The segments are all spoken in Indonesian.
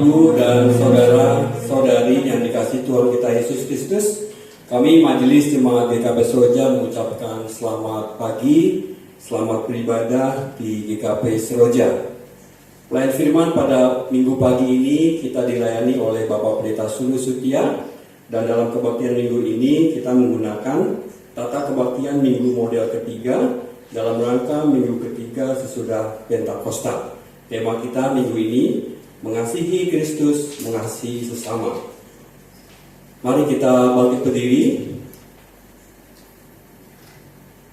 Ibu dan saudara-saudari yang dikasihi Tuhan kita Yesus Kristus, kami Majelis Jemaat GKP Seroja mengucapkan selamat pagi, selamat beribadah di GKP Seroja. Pelayan firman pada minggu pagi ini kita dilayani oleh Bapak Pendeta Sulu Sutia, dan dalam kebaktian minggu ini kita menggunakan tata kebaktian minggu model ketiga dalam rangka minggu ketiga sesudah Pentakosta. Tema kita minggu ini, mengasihi Kristus, mengasihi sesama. Mari kita bangkit berdiri.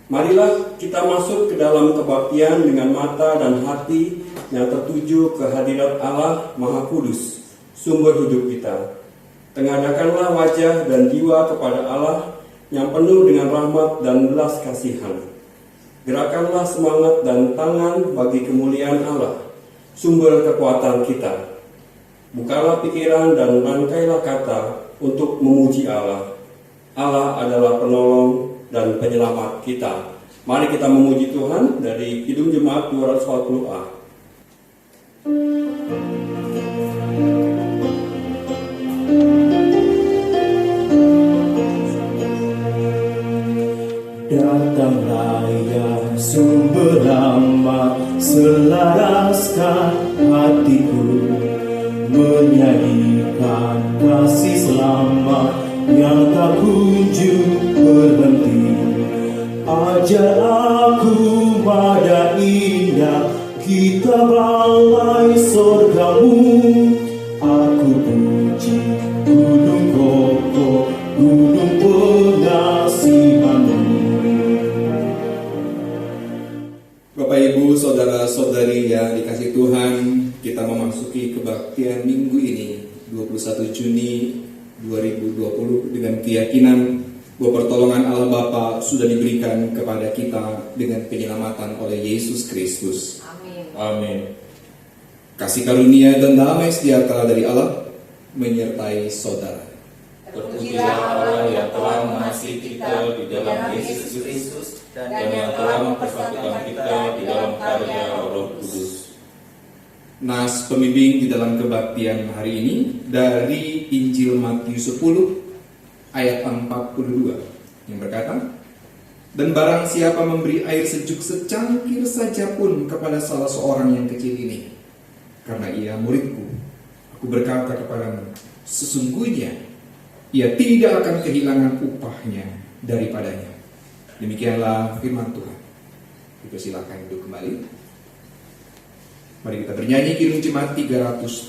Marilah kita masuk ke dalam kebaktian dengan mata dan hati yang tertuju ke hadirat Allah Maha Kudus, sumber hidup kita. Tengadahkanlah wajah dan jiwa kepada Allah yang penuh dengan rahmat dan belas kasihan. Gerakanlah semangat dan tangan bagi kemuliaan Allah, sumber kekuatan kita. Bukalah pikiran dan rangkailah kata untuk memuji Allah. Allah adalah penolong dan penyelamat kita. Mari kita memuji Tuhan dari Kidung Jemaat 240A. Datanglah ya sumber rahmat, selaraskan hatiku, menyanyikan kasih selamat yang tak kunjung berhenti. Ajar aku pada indah kitab balai surgamu. Aku puji gunung kokoh, gunung pengasihanmu. Bapak Ibu, saudara-saudari yang dikasihi Tuhan, kita memasuki kebaktian minggu ini 21 Juni 2020 dengan keyakinan bahwa pertolongan Allah Bapa sudah diberikan kepada kita dengan penyelamatan oleh Yesus Kristus. Amin. Amin. Kasih karunia dan damai sejahtera dari Allah menyertai saudara. Terpujilah Allah yang telah mengasihi kita di dalam Yesus Kristus dan yang telah mempersatukan kita di dalam karya Roh Kudus. Nas pembimbing di dalam kebaktian hari ini dari Injil Matius 10 ayat 42 yang berkata, dan barang siapa memberi air sejuk secangkir saja pun kepada salah seorang yang kecil ini, karena ia muridku, aku berkata kepadamu, sesungguhnya ia tidak akan kehilangan upahnya daripadanya. Demikianlah firman Tuhan. Dipersilakan duduk kembali. Mari kita bernyanyi Kidung Jemaat 370.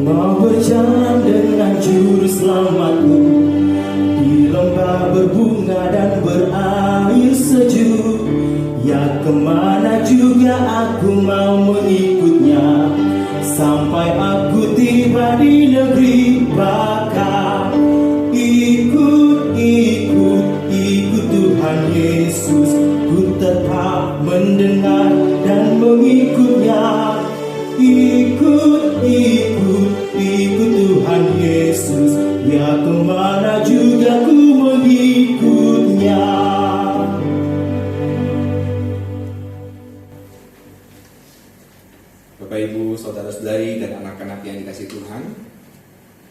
Mau berjalan dengan juru selamatku di lembah berbunga dan berair sejuk. Ya kemana juga aku mau mengikutnya, sampai aku tiba di negeri baka. Ikut Tuhan Yesus, ku tetap mendengar dan mengikutnya. Ikut Tuhan Yesus, ya kemana juga ku mengikutnya. Bapak Ibu, saudara-saudari dan anak-anak yang dikasihi Tuhan,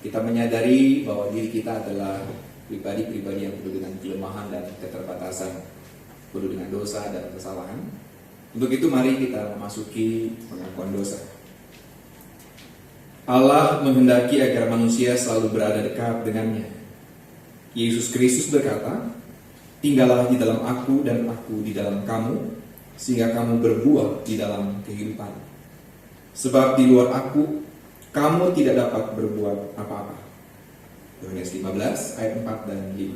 kita menyadari bahwa diri kita adalah pribadi-pribadi yang penuh dengan kelemahan dan keterbatasan, penuh dengan dosa dan kesalahan. Untuk itu mari kita memasuki pengakuan dosa. Allah menghendaki agar manusia selalu berada dekat dengannya. Yesus Kristus berkata, tinggallah di dalam aku dan aku di dalam kamu, sehingga kamu berbuah di dalam kehidupan. Sebab di luar aku, kamu tidak dapat berbuat apa-apa. Yohanes 15 ayat 4 dan 5.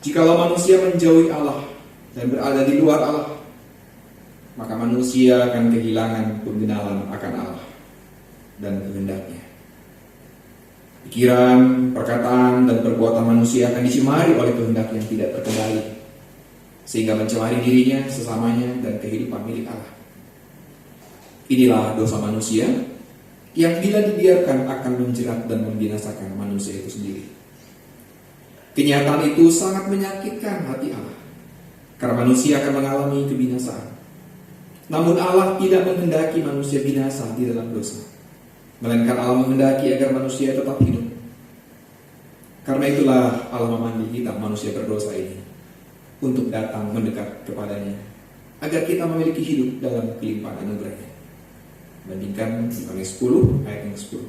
Jikalau manusia menjauhi Allah dan berada di luar Allah, maka manusia akan kehilangan pengenalan akan Allah dan kehendaknya. Pikiran, perkataan, dan perbuatan manusia akan dicemari oleh kehendak yang tidak terkendali, sehingga mencemari dirinya, sesamanya, dan kehidupan milik Allah. Inilah dosa manusia yang bila dibiarkan akan menjerat dan membinasakan manusia itu sendiri. Kenyataan itu sangat menyakitkan hati Allah, karena manusia akan mengalami kebinasaan. Namun Allah tidak menghendaki manusia binasa di dalam dosa, melainkan Allah menghendaki agar manusia tetap hidup. Karena itulah Allah memanggil kita manusia berdosa ini untuk datang mendekat kepadanya, agar kita memiliki hidup dalam kelimpahan anugerah-Nya. Bandingkan Yohanes 10 ayat yang 10.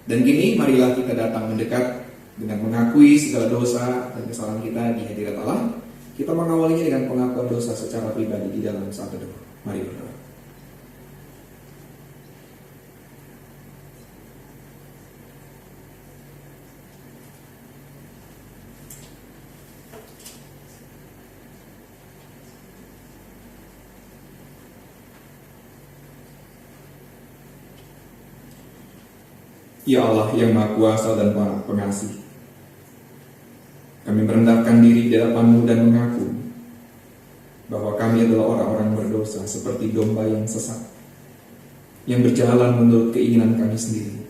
Dan kini marilah kita datang mendekat dengan mengakui segala dosa dan kesalahan kita di hadirat Allah. Kita mengawalinya dengan pengakuan dosa secara pribadi di dalam saat teduh. Mari berdoa. Ya Allah yang Maha Kuasa dan Pengasih, kami merendahkan diri di hadapan-Mu dan mengaku bahwa kami adalah orang-orang berdosa seperti domba yang sesat, yang berjalan menurut keinginan kami sendiri.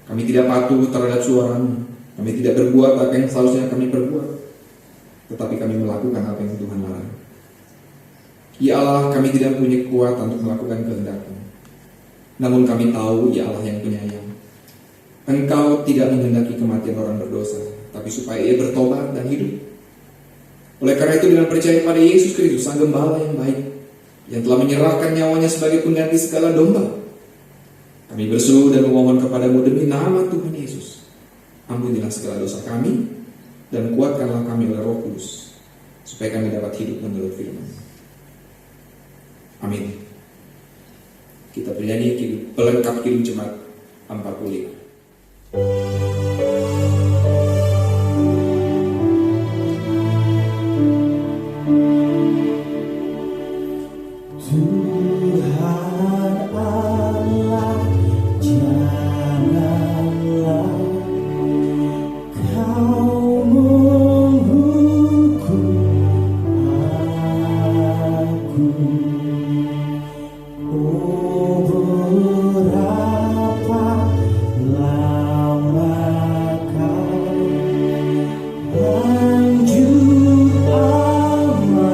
Kami tidak patuh terhadap suara-Mu, kami tidak berbuat apa yang seharusnya kami perbuat, tetapi kami melakukan apa yang Tuhan larang. Ya Allah, kami tidak punya kekuatan untuk melakukan kehendak-Mu. Namun kami tahu, ya Allah yang penyayang, Engkau tidak menghendaki kematian orang berdosa, tapi supaya ia bertobat dan hidup. Oleh karena itu, dengan percaya pada Yesus Kristus, Sang Gembala yang baik, yang telah menyerahkan nyawanya sebagai pengganti segala domba, kami berseru dan memohon kepadamu demi nama Tuhan Yesus, ampunilah segala dosa kami, dan kuatkanlah kami oleh Roh Kudus, supaya kami dapat hidup menurut firman. Amin. Kita bernyanyi pelengkap Kidung Jemaat 45. Tuhan Allah, janganlah Kau menghukum aku. Berapa lamakah lanjut amarahmu,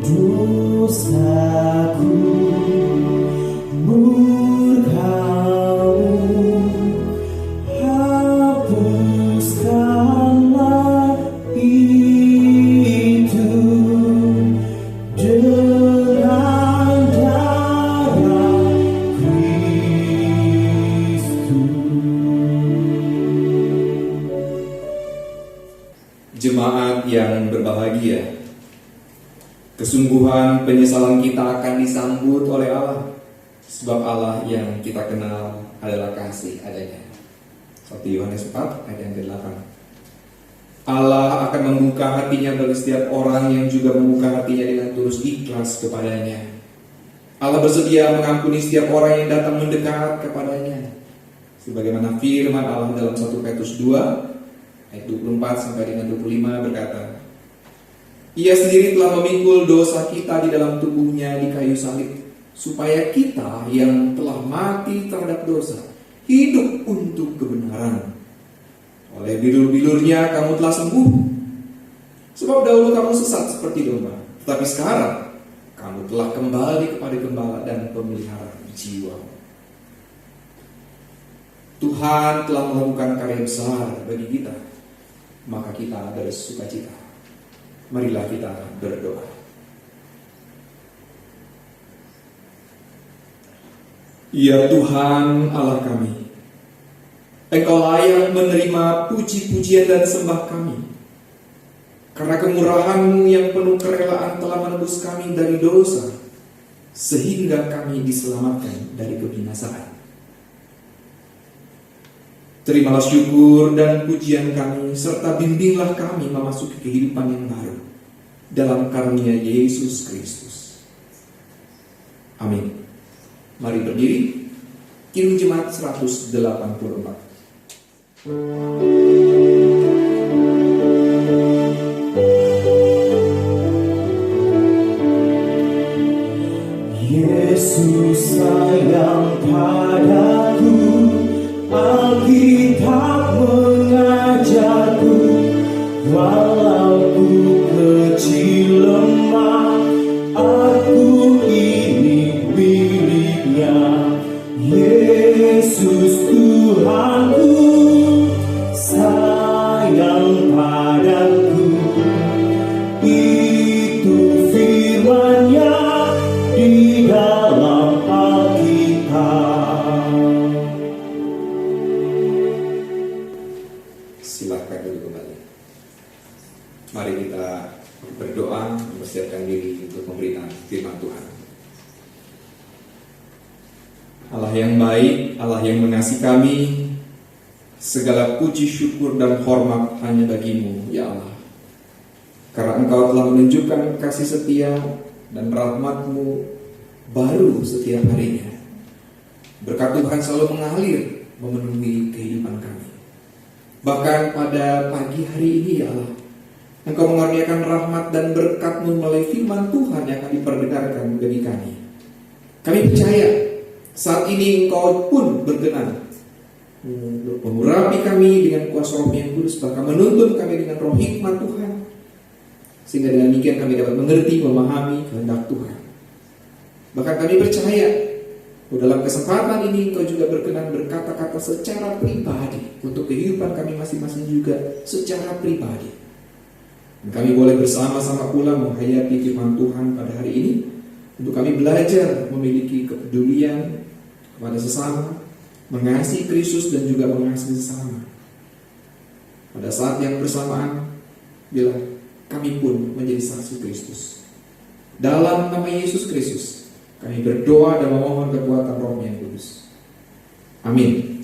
dosaku, murkamu, hapuskanlah itu dengan darah Kristus. Jemaat yang berbahagia, kesungguhan penyesalan kita akan disambut oleh Allah, sebab Allah yang kita kenal adalah kasih adanya. 1 Yohanes 4 ayat yang ke-8. Allah akan membuka hatinya bagi setiap orang yang juga membuka hatinya dengan tulus ikhlas kepadanya. Allah bersedia mengampuni setiap orang yang datang mendekat kepadanya, sebagaimana firman Allah dalam 1 Petrus 2 ayat 24 sampai dengan 25 berkata, Ia sendiri telah memikul dosa kita di dalam tubuhnya di kayu salib, supaya kita yang telah mati terhadap dosa hidup untuk kebenaran. Oleh bilur-bilurnya kamu telah sembuh. Sebab dahulu kamu sesat seperti domba, tetapi sekarang kamu telah kembali kepada Gembala dan pemelihara jiwa. Tuhan telah melakukan karya besar bagi kita, maka kita bersukacita. Marilah kita berdoa. Ya Tuhan Allah kami, Engkau layak menerima puji-pujian dan sembah kami, karena kemurahan-Mu yang penuh kerelaan telah menebus kami dari dosa, sehingga kami diselamatkan dari kebinasaan. Terimalah syukur dan pujian kami, serta bimbinglah kami memasuki kehidupan yang baru dalam karunia Yesus Kristus. Amin. Mari berdiri. Kidung Jemaat 184. Yesus sayang padaku, Alkitab mengajar Walau ku kecil lemah, aku ini miliknya. Yesus Tuhanku sayang padaku. Itu firman-Nya di dalam Alkitab. Silakan duduk kembali. Mari kita berdoa, mempersiapkan diri untuk pemberitaan firman Tuhan. Allah yang baik, Allah yang mengasihi kami, segala puji, syukur, dan hormat hanya bagimu, ya Allah. Karena Engkau telah menunjukkan kasih setia dan rahmat-Mu baru setiap harinya. Berkat Tuhan selalu mengalir, memenuhi kehidupan kami. Bahkan pada pagi hari ini, ya Allah, Engkau mengaruniakan rahmat dan berkat-Mu melalui firman Tuhan yang akan diperdengarkan bagi kami. Kami percaya saat ini Engkau pun berkenan mengurapi kami dengan kuasa Roh yang kudus, bahkan menuntun kami dengan roh hikmat Tuhan, sehingga dengan demikian kami dapat mengerti, memahami kehendak Tuhan. Bahkan kami percaya dalam kesempatan ini Engkau juga berkenan berkata-kata secara pribadi untuk kehidupan kami masing-masing juga secara pribadi. Dan kami boleh bersama-sama pula menghayati firman Tuhan pada hari ini untuk kami belajar memiliki kepedulian kepada sesama, mengasihi Kristus dan juga mengasihi sesama. Pada saat yang bersamaan, bila kami pun menjadi saksi Kristus. Dalam nama Yesus Kristus, kami berdoa dan memohon kekuatan Roh yang kudus. Amin.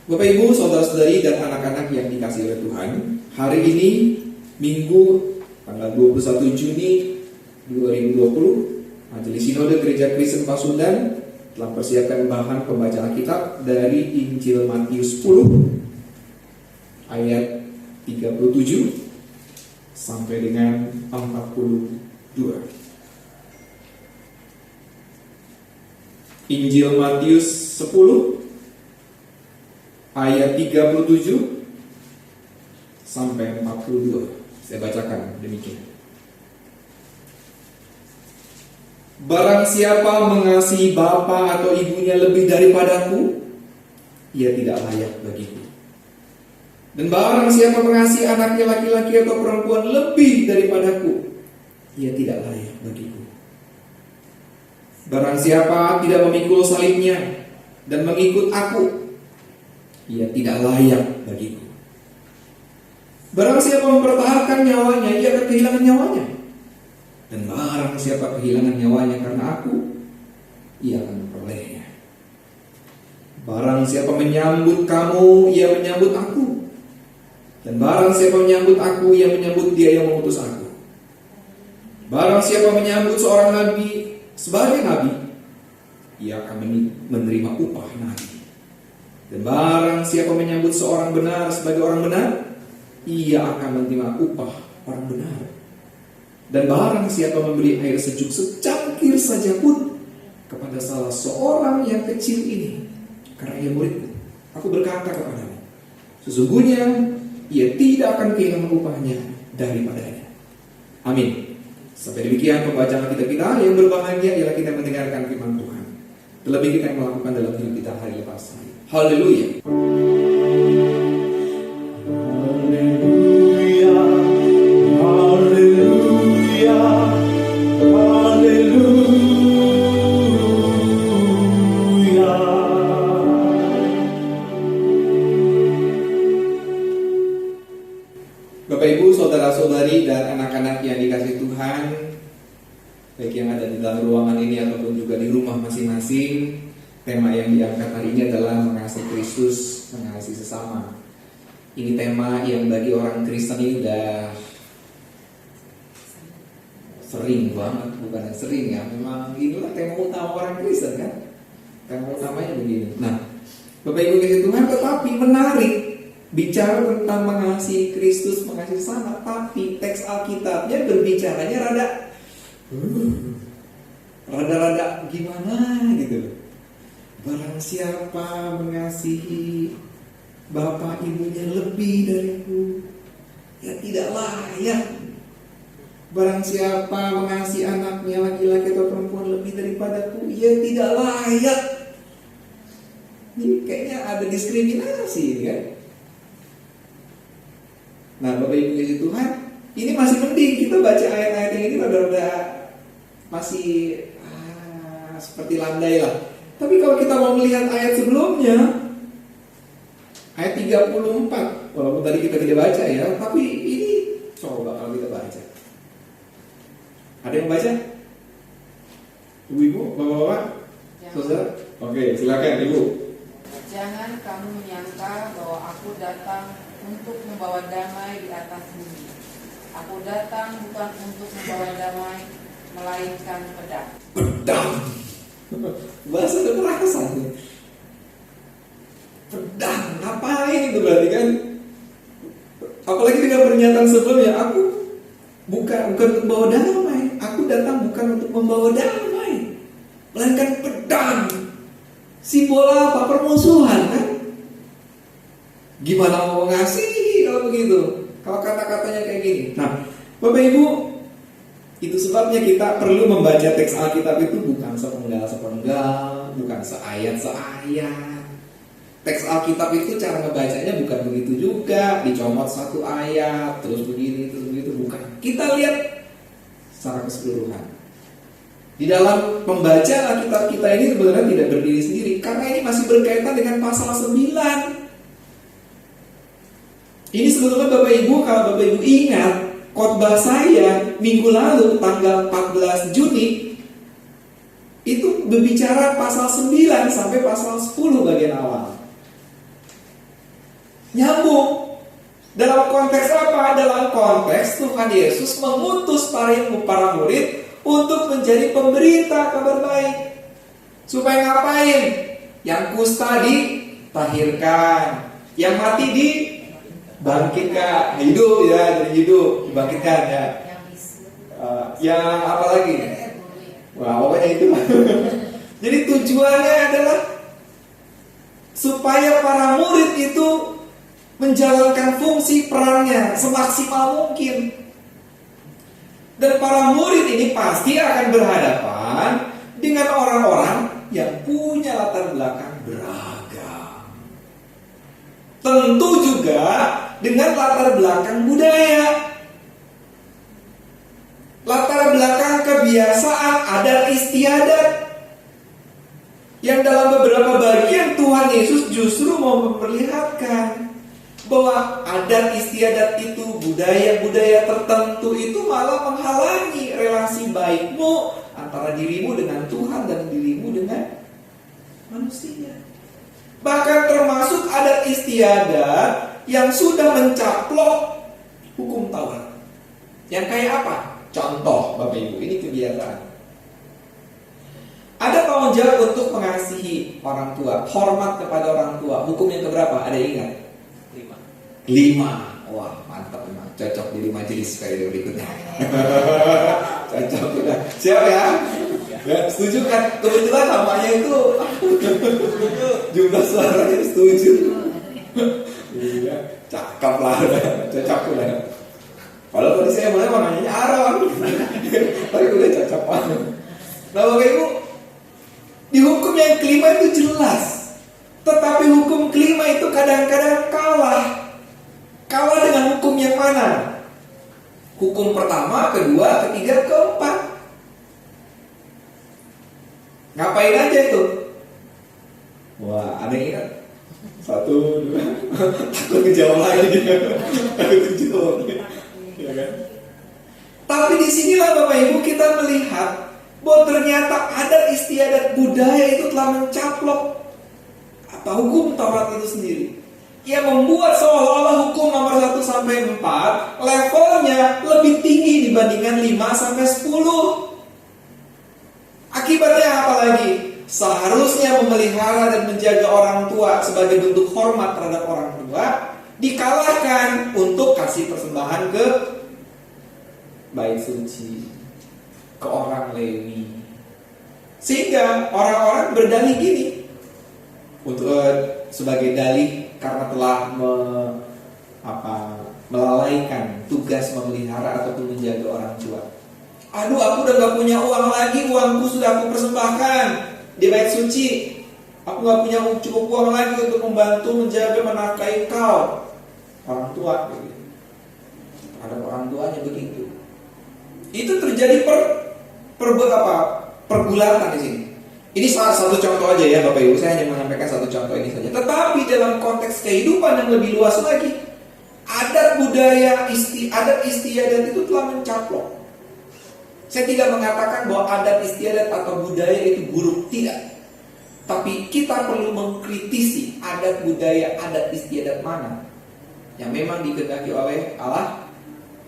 Bapak Ibu, saudara-saudari dan anak-anak yang dikasihi oleh Tuhan, hari ini Minggu tanggal 21 Juni 2020, Majelis Sinode Gereja Kristen Pasundan telah persiapkan bahan pembacaan Alkitab dari Injil Matius 10 ayat 37 sampai dengan 42. Injil Matius 10 ayat 37 sampai 42. Saya bacakan demikian. Barang siapa mengasihi bapa atau ibunya lebih daripadaku, ia tidak layak bagiku. Dan barang siapa mengasihi anaknya laki-laki atau perempuan lebih daripadaku, ia tidak layak bagiku. Barang siapa tidak memikul salibnya dan mengikut aku, ia tidak layak bagiku. Barang siapa mempertahankan nyawanya, ia akan kehilangan nyawanya. Dan barang siapa kehilangan nyawanya karena aku, ia akan memperolehnya. Barang siapa menyambut kamu, ia menyambut aku. Dan barang siapa menyambut aku, ia menyambut dia yang mengutus aku. Barang siapa menyambut seorang nabi sebagai nabi, ia akan menerima upah nabi. Dan barang siapa menyambut seorang benar sebagai orang benar, ia akan menerima upah orang benar. Dan barang siapa memberi air sejuk secangkir saja pun kepada salah seorang yang kecil ini, karena ia muridku, aku berkata kepadamu, sesungguhnya ia tidak akan kehilangan upahnya daripadanya. Amin. Sampai demikian pembacaan kita yang berbahagia ialah kita mendengarkan firman Tuhan. Terlebih kita yang melakukan dalam hidup kita hari lepas hari. Haleluya. Bapak Ibu, saudara-saudari dan anak-anak yang dikasihi Tuhan, baik yang ada di dalam ruangan ini ataupun juga di rumah masing-masing, tema yang diangkat hari ini adalah mengasihi Kristus, mengasihi sesama. Ini tema yang bagi orang Kristen ini udah sering banget, bukan yang sering ya, memang inilah tema utama orang Kristen kan. Tema utamanya begini. Nah, Bapak Ibu dikasihi Tuhan, tetapi menarik bicara tentang mengasihi Kristus, mengasihi sesama, tapi teks Alkitabnya berbicaranya rada gimana gitu. Barang siapa mengasihi bapak ibunya lebih dariku, Ya tidak layak. Barang siapa mengasihi anaknya laki-laki atau perempuan lebih daripadaku, ia tidak layak. Ini kayaknya ada diskriminasi kan? Nah, Bapak Ibu kasih Tuhan, ini masih mending kita baca ayat-ayat yang ini rada-rada masih seperti landai lah. Tapi kalau kita mau melihat ayat sebelumnya, ayat 34, walaupun tadi kita tidak baca ya, tapi ini coba kalau kita baca. Ada yang baca? Ibu-ibu, bapak-bapak, saudara? Oke, silakan Ibu. Jangan kamu menyangka bahwa aku datang untuk membawa damai di atas bumi. Aku datang bukan untuk membawa damai, melainkan pedang. Pedang. Bahasa kekerasan. Pedang, ngapain itu berarti kan? Apalagi dengan pernyataan sebelumnya, aku bukan untuk membawa damai. Aku datang bukan untuk membawa damai, melainkan pedang. Simbol apa? Permusuhan kan? Gimana mau mengasihi kalau begitu? Kalau kata-katanya kayak gini. Nah, Bapak Ibu, itu sebabnya kita perlu membaca teks Alkitab itu bukan sepenggal-sepenggal, bukan seayat-seayat. Teks Alkitab itu cara ngebacanya bukan begitu juga, dicomot satu ayat, terus begini, terus begitu, bukan. Kita lihat secara keseluruhan. Di dalam membaca Alkitab kita ini sebenarnya tidak berdiri sendiri, karena ini masih berkaitan dengan pasal 9. Ini sebetulnya Bapak Ibu, kalau Bapak Ibu ingat khotbah saya minggu lalu tanggal 14 Juni itu berbicara pasal 9 sampai pasal 10 bagian awal. Nyambung. Dalam konteks apa? Dalam konteks Tuhan Yesus mengutus para murid untuk menjadi pemberita kabar baik. Supaya ngapain? Yang kusta ditahirkan, yang mati dibangkitkan, hidup ya, jadi hidup, dibangkitkan ya. Yang apa lagi? Wah, pokoknya itu. Jadi tujuannya adalah supaya para murid itu menjalankan fungsi perannya semaksimal mungkin. Dan para murid ini pasti akan berhadapan dengan orang-orang yang punya latar belakang beragam. Tentu juga dengan latar belakang budaya, latar belakang kebiasaan, adat istiadat, yang dalam beberapa bagian Tuhan Yesus justru mau memperlihatkan bahwa adat istiadat itu, budaya-budaya tertentu itu malah menghalangi relasi baikmu antara dirimu dengan Tuhan dan dirimu dengan manusia. Bahkan termasuk adat istiadat yang sudah mencaplok hukum Taurat. Yang kayak apa? Contoh Bapak Ibu, ini kebiasaan. Ada tanggung jawab untuk mengasihi orang tua, hormat kepada orang tua. Hukum yang keberapa? Ada yang ingat? 5. Wah, mantap memang. Cocok jadi majelis periode berikutnya. Cocok udah. Siap ya? Ya, setuju kan? Kebetulan namanya itu jumlah suaranya setuju. Iya, cakep lah. Cocok udah. Kalau tadi saya mulai namanya Aaron. Tapi udah cocok banget. Nah, Bapak Ibu, di hukum yang kelima itu jelas. Tetapi hukum kelima itu kadang-kadang kalah dengan hukum yang mana? Hukum pertama, kedua, ketiga, keempat. Ngapain aja itu? Wah, ada yang ingat? 1, 2. Takut kejawab lagi. Takut kejawab. Ya kan? Tapi disinilah Bapak Ibu kita melihat bahwa ternyata adat istiadat budaya itu telah mencaplok apa hukum Taurat itu sendiri. Ia membuat seolah-olah hukum nomor 1 sampai 4 levelnya lebih tinggi dibandingkan 5 sampai 10. Akibatnya apa lagi? Seharusnya memelihara dan menjaga orang tua sebagai bentuk hormat terhadap orang tua dikalahkan untuk kasih persembahan ke bait suci, ke orang Lewi. Sehingga orang-orang berdalih gini untuk sebagai dalih karena telah melalaikan tugas memelihara ataupun menjaga orang tua. Aduh, aku udah gak punya uang lagi, uangku sudah aku persembahkan di bait suci. Aku gak punya cukup uang lagi untuk membantu menjaga menafkahi kau. Orang tua begitu. Ada orang tuanya begitu. Itu terjadi pergulatan di sini. Ini salah satu contoh aja ya Bapak Ibu, saya hanya menyampaikan satu contoh ini saja. Tetapi dalam konteks kehidupan yang lebih luas lagi, adat budaya adat istiadat itu telah mencaplok. Saya tidak mengatakan bahwa adat istiadat atau budaya itu buruk, tidak. Tapi kita perlu mengkritisi adat budaya adat istiadat mana yang memang dikehendaki oleh Allah,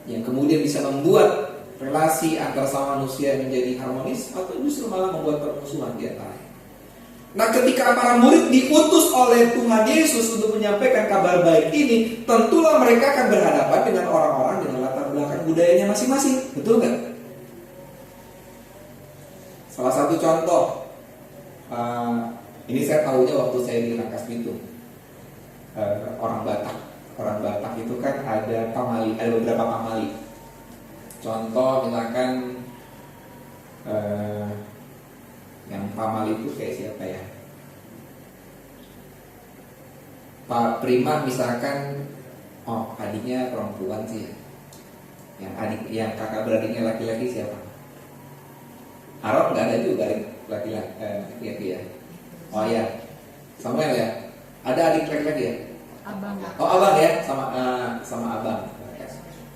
yang kemudian bisa membuat relasi antar sama manusia menjadi harmonis, atau justru malah membuat permusuhan di antaranya. Nah, ketika para murid diutus oleh Tuhan Yesus untuk menyampaikan kabar baik ini, tentulah mereka akan berhadapan dengan orang-orang dengan latar belakang budayanya masing-masing. Betul nggak? Salah satu contoh, ini saya tahunya waktu saya di Rangkas Bitung, orang Batak itu kan ada pamali, ada beberapa pamali. Contoh misalkan yang pamali itu kayak siapa ya? Pak Prima misalkan, adiknya perempuan sih ya. Yang kakak beradiknya laki-laki siapa? Arab nggak ada juga laki-laki ya. Oh ya, Samuel ya. Ada adik laki-laki ya? Abang. Oh abang ya, sama abang.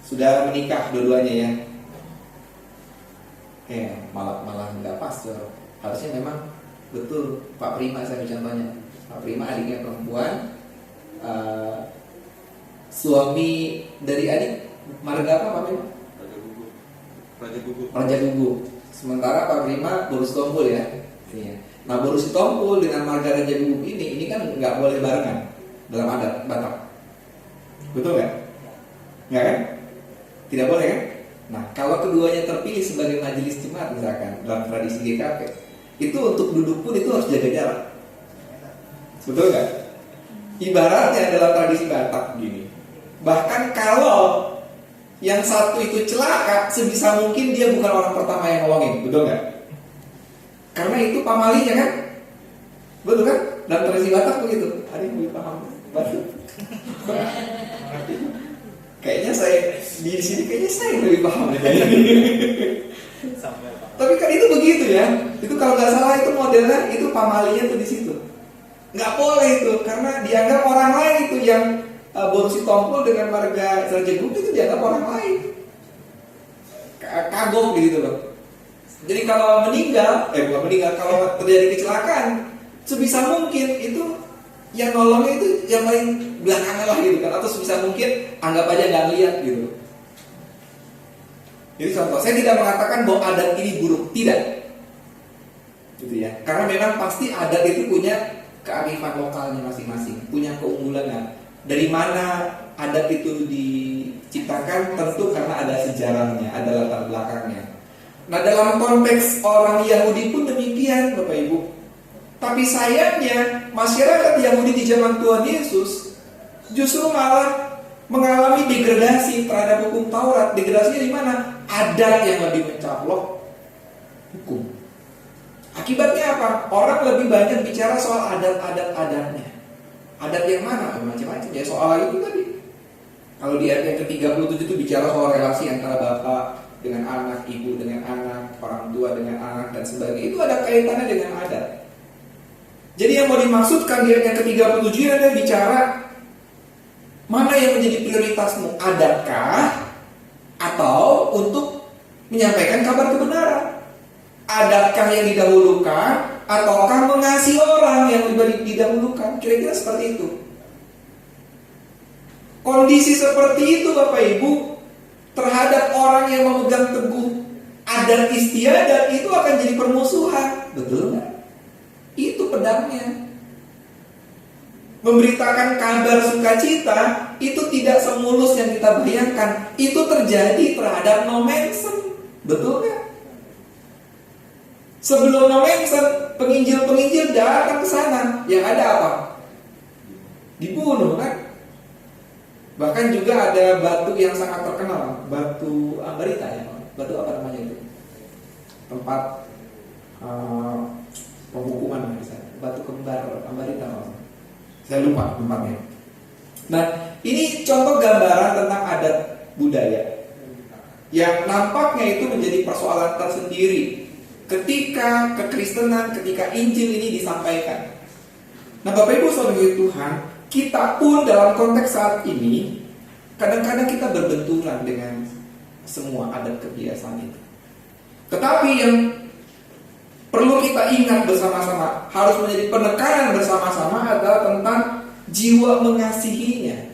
Sudah menikah dua-duanya ya. Malah nggak pas tuh. Harusnya memang betul Pak Prima saya contohnya. Pak Prima adiknya perempuan, suami dari adik marga apa Pak Prima? Raja Gugu. Sementara Pak Prima Boru Sitompul ya. Nah Boru Sitompul dengan marga Raja Gugu ini kan nggak boleh barengan dalam adat Batak. Betul nggak? Nggak kan? Tidak boleh kan? Nah, kalau keduanya terpilih sebagai majelis jemaat misalkan dalam tradisi GKP, itu untuk duduk pun itu harus jaga jarak. Betul nggak? Ibaratnya dalam tradisi Batak gini. Bahkan kalau yang satu itu celaka, sebisa mungkin dia bukan orang pertama yang nolongin, betul nggak? Karena itu pamalinya kan? Betul kan? Dalam tradisi Batak begitu. Ada yang lebih paham Batak? Kayaknya saya di sini kayaknya saya yang lebih paham deh. Tapi kan itu begitu ya. Itu kalau nggak salah itu modelnya itu pamalinya tuh di situ. Nggak boleh itu karena dianggap orang lain itu yang Boru Sitompul dengan marga Raja Gugu itu dianggap orang lain. Kagok gitu loh. Jadi kalau kalau terjadi kecelakaan, sebisa mungkin itu yang nolongnya itu yang paling belakangan lah gitu kan, atau sebisa mungkin anggap aja nggak lihat gitu. Jadi contoh, saya tidak mengatakan bahwa adat ini buruk, tidak, gitu ya. Karena memang pasti adat itu punya kearifan lokalnya masing-masing, punya keunggulannya. Dari mana adat itu diciptakan? Tentu karena ada sejarahnya, ada latar belakangnya. Nah dalam konteks orang Yahudi pun demikian Bapak Ibu. Tapi sayangnya masyarakat Yahudi di zaman Tuhan Yesus justru malah mengalami degradasi terhadap hukum Taurat. Degradasinya di mana? Adat yang lebih mencaplok hukum. Akibatnya apa? Orang lebih banyak bicara soal adatnya. Adat yang mana? Macam-macam ya soal itu tadi. Kalau di ayat yang ke-37 itu bicara soal relasi antara bapak dengan anak, ibu dengan anak, orang tua dengan anak dan sebagainya. Itu ada kaitannya dengan adat. Jadi yang mau dimaksudkan di ayat yang ke-37 adalah bicara mana yang menjadi prioritasmu, adatkah atau untuk menyampaikan kabar kebenaran? Adatkah yang didahulukan ataukah mengasihi orang yang lebih didahulukan? Kira-kira seperti itu. Kondisi seperti itu Bapak Ibu terhadap orang yang memegang teguh adat istiadat itu akan jadi permusuhan. Betul nggak? Itu pedangnya. Memberitakan kabar sukacita itu tidak semulus yang kita bayangkan. Itu terjadi terhadap no mention. Betul nggak? Sebelum no mention, penginjil-penginjil datang ke sana. Yang ada apa? Dibunuh kan? Bahkan juga ada batu yang sangat terkenal, batu Ambarita ya. Batu apa namanya itu? Tempat penghukuman misalnya. Batu kembar Ambarita. Saya lupa tempatnya. Nah, ini contoh gambaran tentang adat budaya yang nampaknya itu menjadi persoalan tersendiri ketika kekristenan, ketika Injil ini disampaikan. Nah, Bapak Ibu Saudara Tuhan, kita pun dalam konteks saat ini kadang-kadang kita berbenturan dengan semua adat kebiasaan itu. Tetapi yang perlu kita ingat bersama-sama, harus menjadi penekanan bersama-sama adalah tentang jiwa mengasihinya.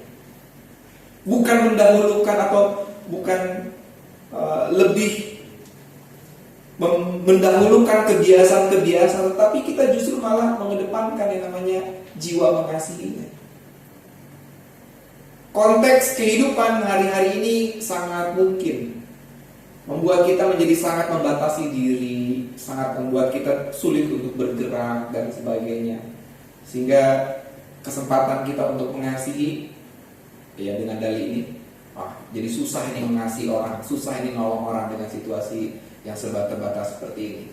Bukan mendahulukan atau bukan lebih mendahulukan kebiasaan-kebiasaan, tetapi kita justru malah mengedepankan yang namanya jiwa mengasihinya. Konteks kehidupan hari-hari ini sangat mungkin membuat kita menjadi sangat membatasi diri, sangat membuat kita sulit untuk bergerak dan sebagainya. Sehingga kesempatan kita untuk mengasihi, ya dengan dalih ini, jadi susah ini mengasihi orang, susah ini nolong orang dengan situasi yang serba terbatas seperti ini.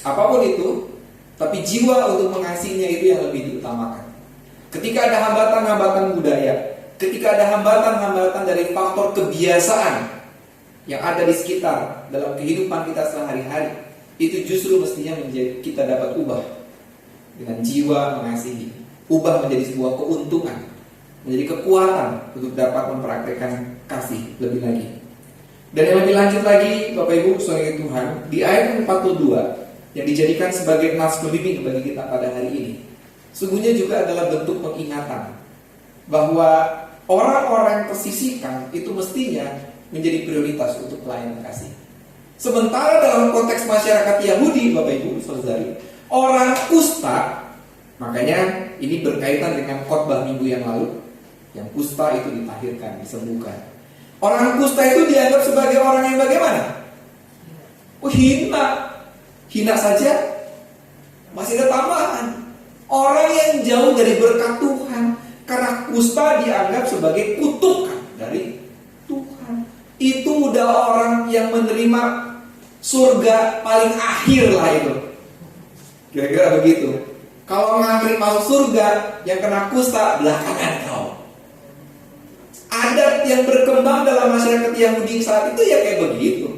Apapun itu, tapi jiwa untuk mengasihinya itu yang lebih diutamakan. Ketika ada hambatan-hambatan budaya, ketika ada hambatan-hambatan dari faktor kebiasaan yang ada di sekitar dalam kehidupan kita sehari-hari, itu justru mestinya menjadi kita dapat ubah dengan jiwa mengasihi, ubah menjadi sebuah keuntungan, menjadi kekuatan untuk dapat mempraktekkan kasih lebih lagi. Dan yang lebih lanjut lagi, Bapak Ibu saudara Tuhan, di ayat 42 yang dijadikan sebagai nas pembimbing bagi kita pada hari ini, sungguhnya juga adalah bentuk pengingatan bahwa orang-orang yang tersisihkan itu mestinya menjadi prioritas untuk pelayanan kasih. Sementara dalam konteks masyarakat Yahudi, Bapak Ibu saudari, orang kusta, makanya ini berkaitan dengan khotbah minggu yang lalu, yang kusta itu ditahirkan, disembuhkan. Orang kusta itu dianggap sebagai orang yang bagaimana? Hina saja, masih ada tambahan. Orang yang jauh dari berkat Tuhan, karena kusta dianggap sebagai kutukan dari Tuhan. Itu udah orang yang menerima surga paling akhir lah itu. Kira-kira begitu. Kalau ngantri masuk surga, yang kena kusta belakangan kau. Adat yang berkembang dalam masyarakat Yahudi saat itu ya kayak begitu.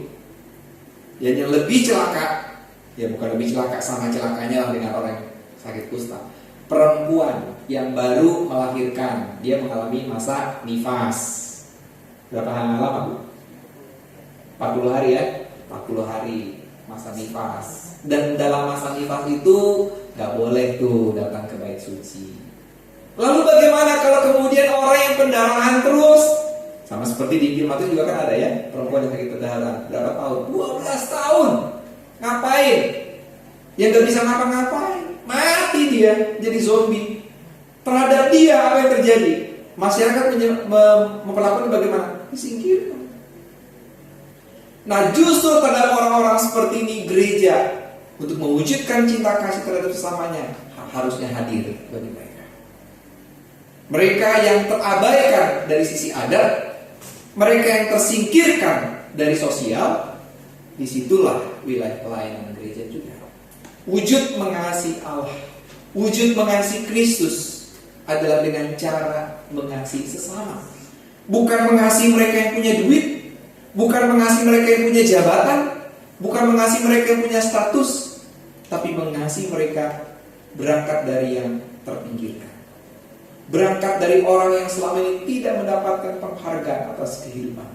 Yang lebih celaka, ya bukan lebih celaka, sama celakanya lah dengan orang yang sakit kusta. Perempuan yang baru melahirkan, dia mengalami masa nifas. Berapa lama Bu? 40 hari ya? 40 hari masa nifas. Dan dalam masa nifas itu gak boleh tuh datang ke bait suci. Lalu bagaimana kalau kemudian orang yang pendarahan terus? Sama seperti di Injil Matius juga kan ada ya, perempuan yang sakit pendarahan. Berapa tahun? 12 tahun. Ngapain? Yang gak bisa ngapa-ngapain. Mati dia, jadi zombie. Terhadap dia apa yang terjadi? Masyarakat memperlakukan bagaimana? Disingkirkan. Nah justru terhadap orang-orang seperti ini, gereja untuk mewujudkan cinta kasih terhadap sesamanya harusnya hadir bagi mereka. Mereka yang terabaikan dari sisi adat, mereka yang tersingkirkan dari sosial, disitulah wilayah pelayanan gereja juga. Wujud mengasihi Allah, wujud mengasihi Kristus adalah dengan cara mengasihi sesama. Bukan mengasihi mereka yang punya duit, bukan mengasihi mereka yang punya jabatan, bukan mengasihi mereka yang punya status, tapi mengasihi mereka berangkat dari yang terpinggirkan. Berangkat dari orang yang selama ini tidak mendapatkan penghargaan atas kehidupan.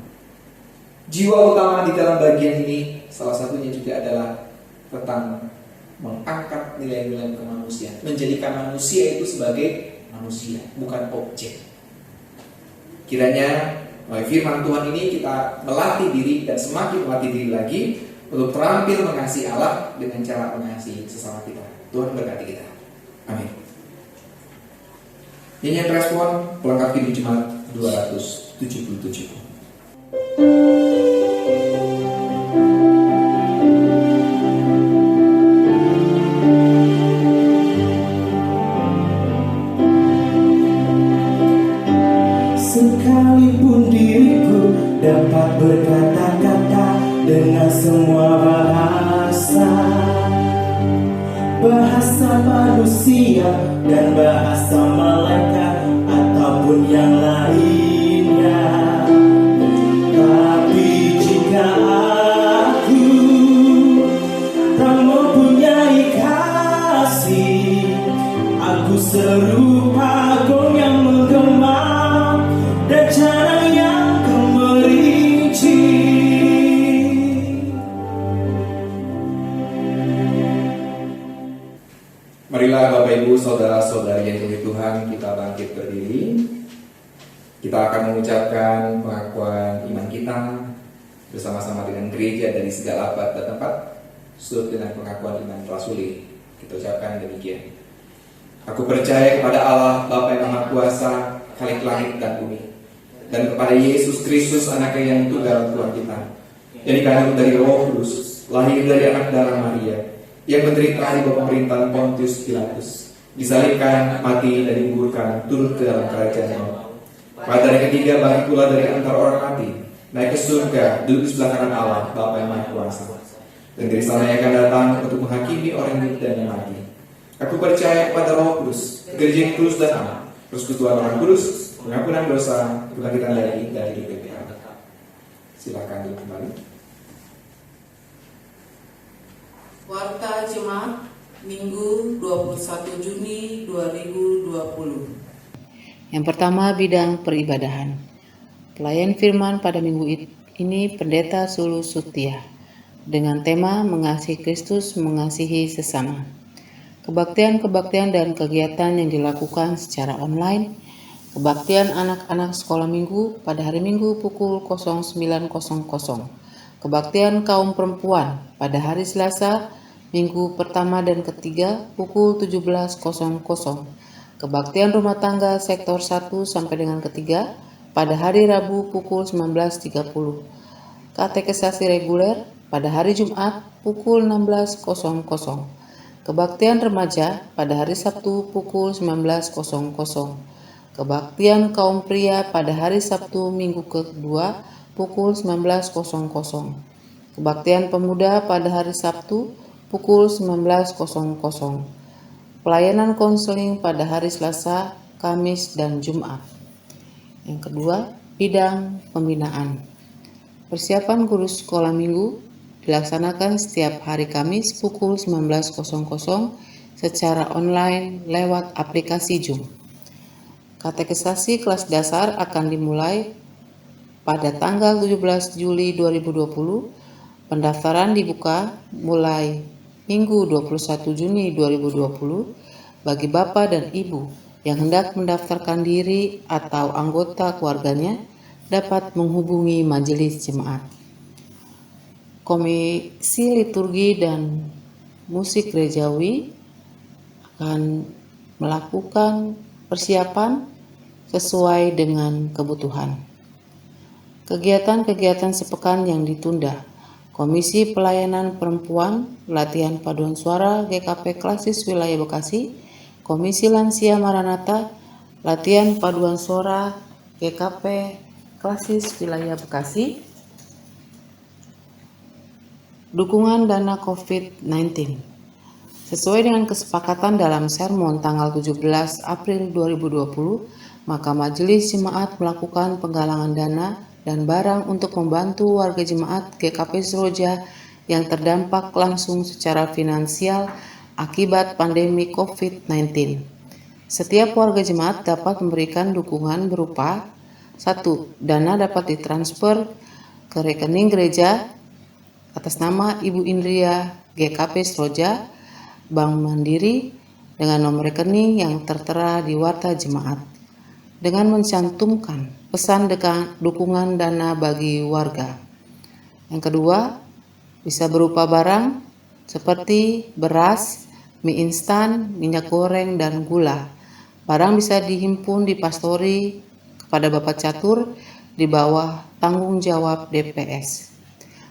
Jiwa utama di dalam bagian ini salah satunya juga adalah tentang mengangkat nilai-nilai kemanusiaan, menjadikan manusia itu sebagai manusia, bukan objek. Kiranya melalui firman Tuhan ini kita melatih diri dan semakin melatih diri lagi untuk terampil mengasihi Allah dengan cara mengasihi sesama kita. Tuhan berkati kita. Amin. Nyanyian respon pelengkap hidup Jemaat 277. Sekarang bahasa manusia dan bahasa malaikat ataupun yang lainnya. Tapi jika aku tak mempunyai kasih, aku serupa gong yang menggema dan carang yang gemerinci. Marilah Bapak Ibu, Saudara-saudari yang dikasihi Tuhan, kita bangkit berdiri. Kita akan mengucapkan pengakuan iman kita bersama-sama dengan gereja dari segala abad dan tempat, sesuai dengan pengakuan iman rasuli. Kita ucapkan demikian. Aku percaya kepada Allah Bapa yang Maha Kuasa, Khalik langit dan bumi, dan kepada Yesus Kristus anaknya yang tunggal Tuhan kita, yang dikandung dari Roh Kudus, lahir dari anak darah Maria, yang menderita di bawah pemerintahan Pontius Pilatus, disalibkan, mati, dan dikuburkan, turun ke dalam kerajaan Allah. Pada hari ketiga bangkit pula dari antara orang mati, naik ke surga, duduk di sebelah kanan Allah, Bapa yang Maha Kuasa. Dan dari sana yang akan datang untuk menghakimi orang hidup dan yang mati. Aku percaya kepada Roh Kudus, gereja yang kudus dan aman, persekutuan Orang Kudus, pengampunan dosa, kebangkitan dari hidup yang akan. Silakan duduk kembali. Warta Jemaat Minggu 21 Juni 2020. Yang pertama, bidang peribadahan. Pelayan firman pada minggu ini Pendeta Sulu Sutia dengan tema Mengasihi Kristus, Mengasihi Sesama. Kebaktian-kebaktian dan kegiatan yang dilakukan secara online. Kebaktian anak-anak sekolah minggu pada hari Minggu pukul 09.00. Kebaktian kaum perempuan pada hari Selasa, minggu pertama dan ketiga pukul 17.00. Kebaktian rumah tangga sektor 1 sampai dengan ketiga pada hari Rabu pukul 19.30. Katekesasi reguler pada hari Jumat pukul 16.00. Kebaktian remaja pada hari Sabtu pukul 19.00. Kebaktian kaum pria pada hari Sabtu minggu kedua pukul 19.00. Kebaktian pemuda pada hari Sabtu pukul 19.00. Pelayanan konseling pada hari Selasa, Kamis, dan Jumat. Yang kedua, bidang pembinaan. Persiapan guru sekolah minggu dilaksanakan setiap hari Kamis pukul 19.00 secara online lewat aplikasi Zoom. Katekesasi kelas dasar akan dimulai pada tanggal 17 Juli 2020. Pendaftaran dibuka mulai Minggu 21 Juni 2020 bagi Bapak dan Ibu yang hendak mendaftarkan diri atau anggota keluarganya dapat menghubungi majelis jemaat. Komisi Liturgi dan Musik Gerejawi akan melakukan persiapan sesuai dengan kebutuhan. Kegiatan-kegiatan sepekan yang ditunda. Komisi Pelayanan Perempuan, Latihan Paduan Suara GKP Klasis Wilayah Bekasi, Komisi Lansia Maranatha, Latihan Paduan Suara GKP Klasis Wilayah Bekasi, dukungan dana COVID-19. Sesuai dengan kesepakatan dalam sermon tanggal 17 April 2020, maka Majelis Jemaat melakukan penggalangan dana dan barang untuk membantu warga jemaat GKP Seroja yang terdampak langsung secara finansial akibat pandemi COVID-19. Setiap warga jemaat dapat memberikan dukungan berupa 1. Dana dapat ditransfer ke rekening gereja atas nama Ibu Indria GKP Seroja, Bank Mandiri dengan nomor rekening yang tertera di warta jemaat dengan mencantumkan pesan dukungan dana bagi warga. Yang kedua, bisa berupa barang seperti beras, mie instan, minyak goreng, dan gula. Barang bisa dihimpun di pastori kepada Bapak Catur di bawah tanggung jawab DPS.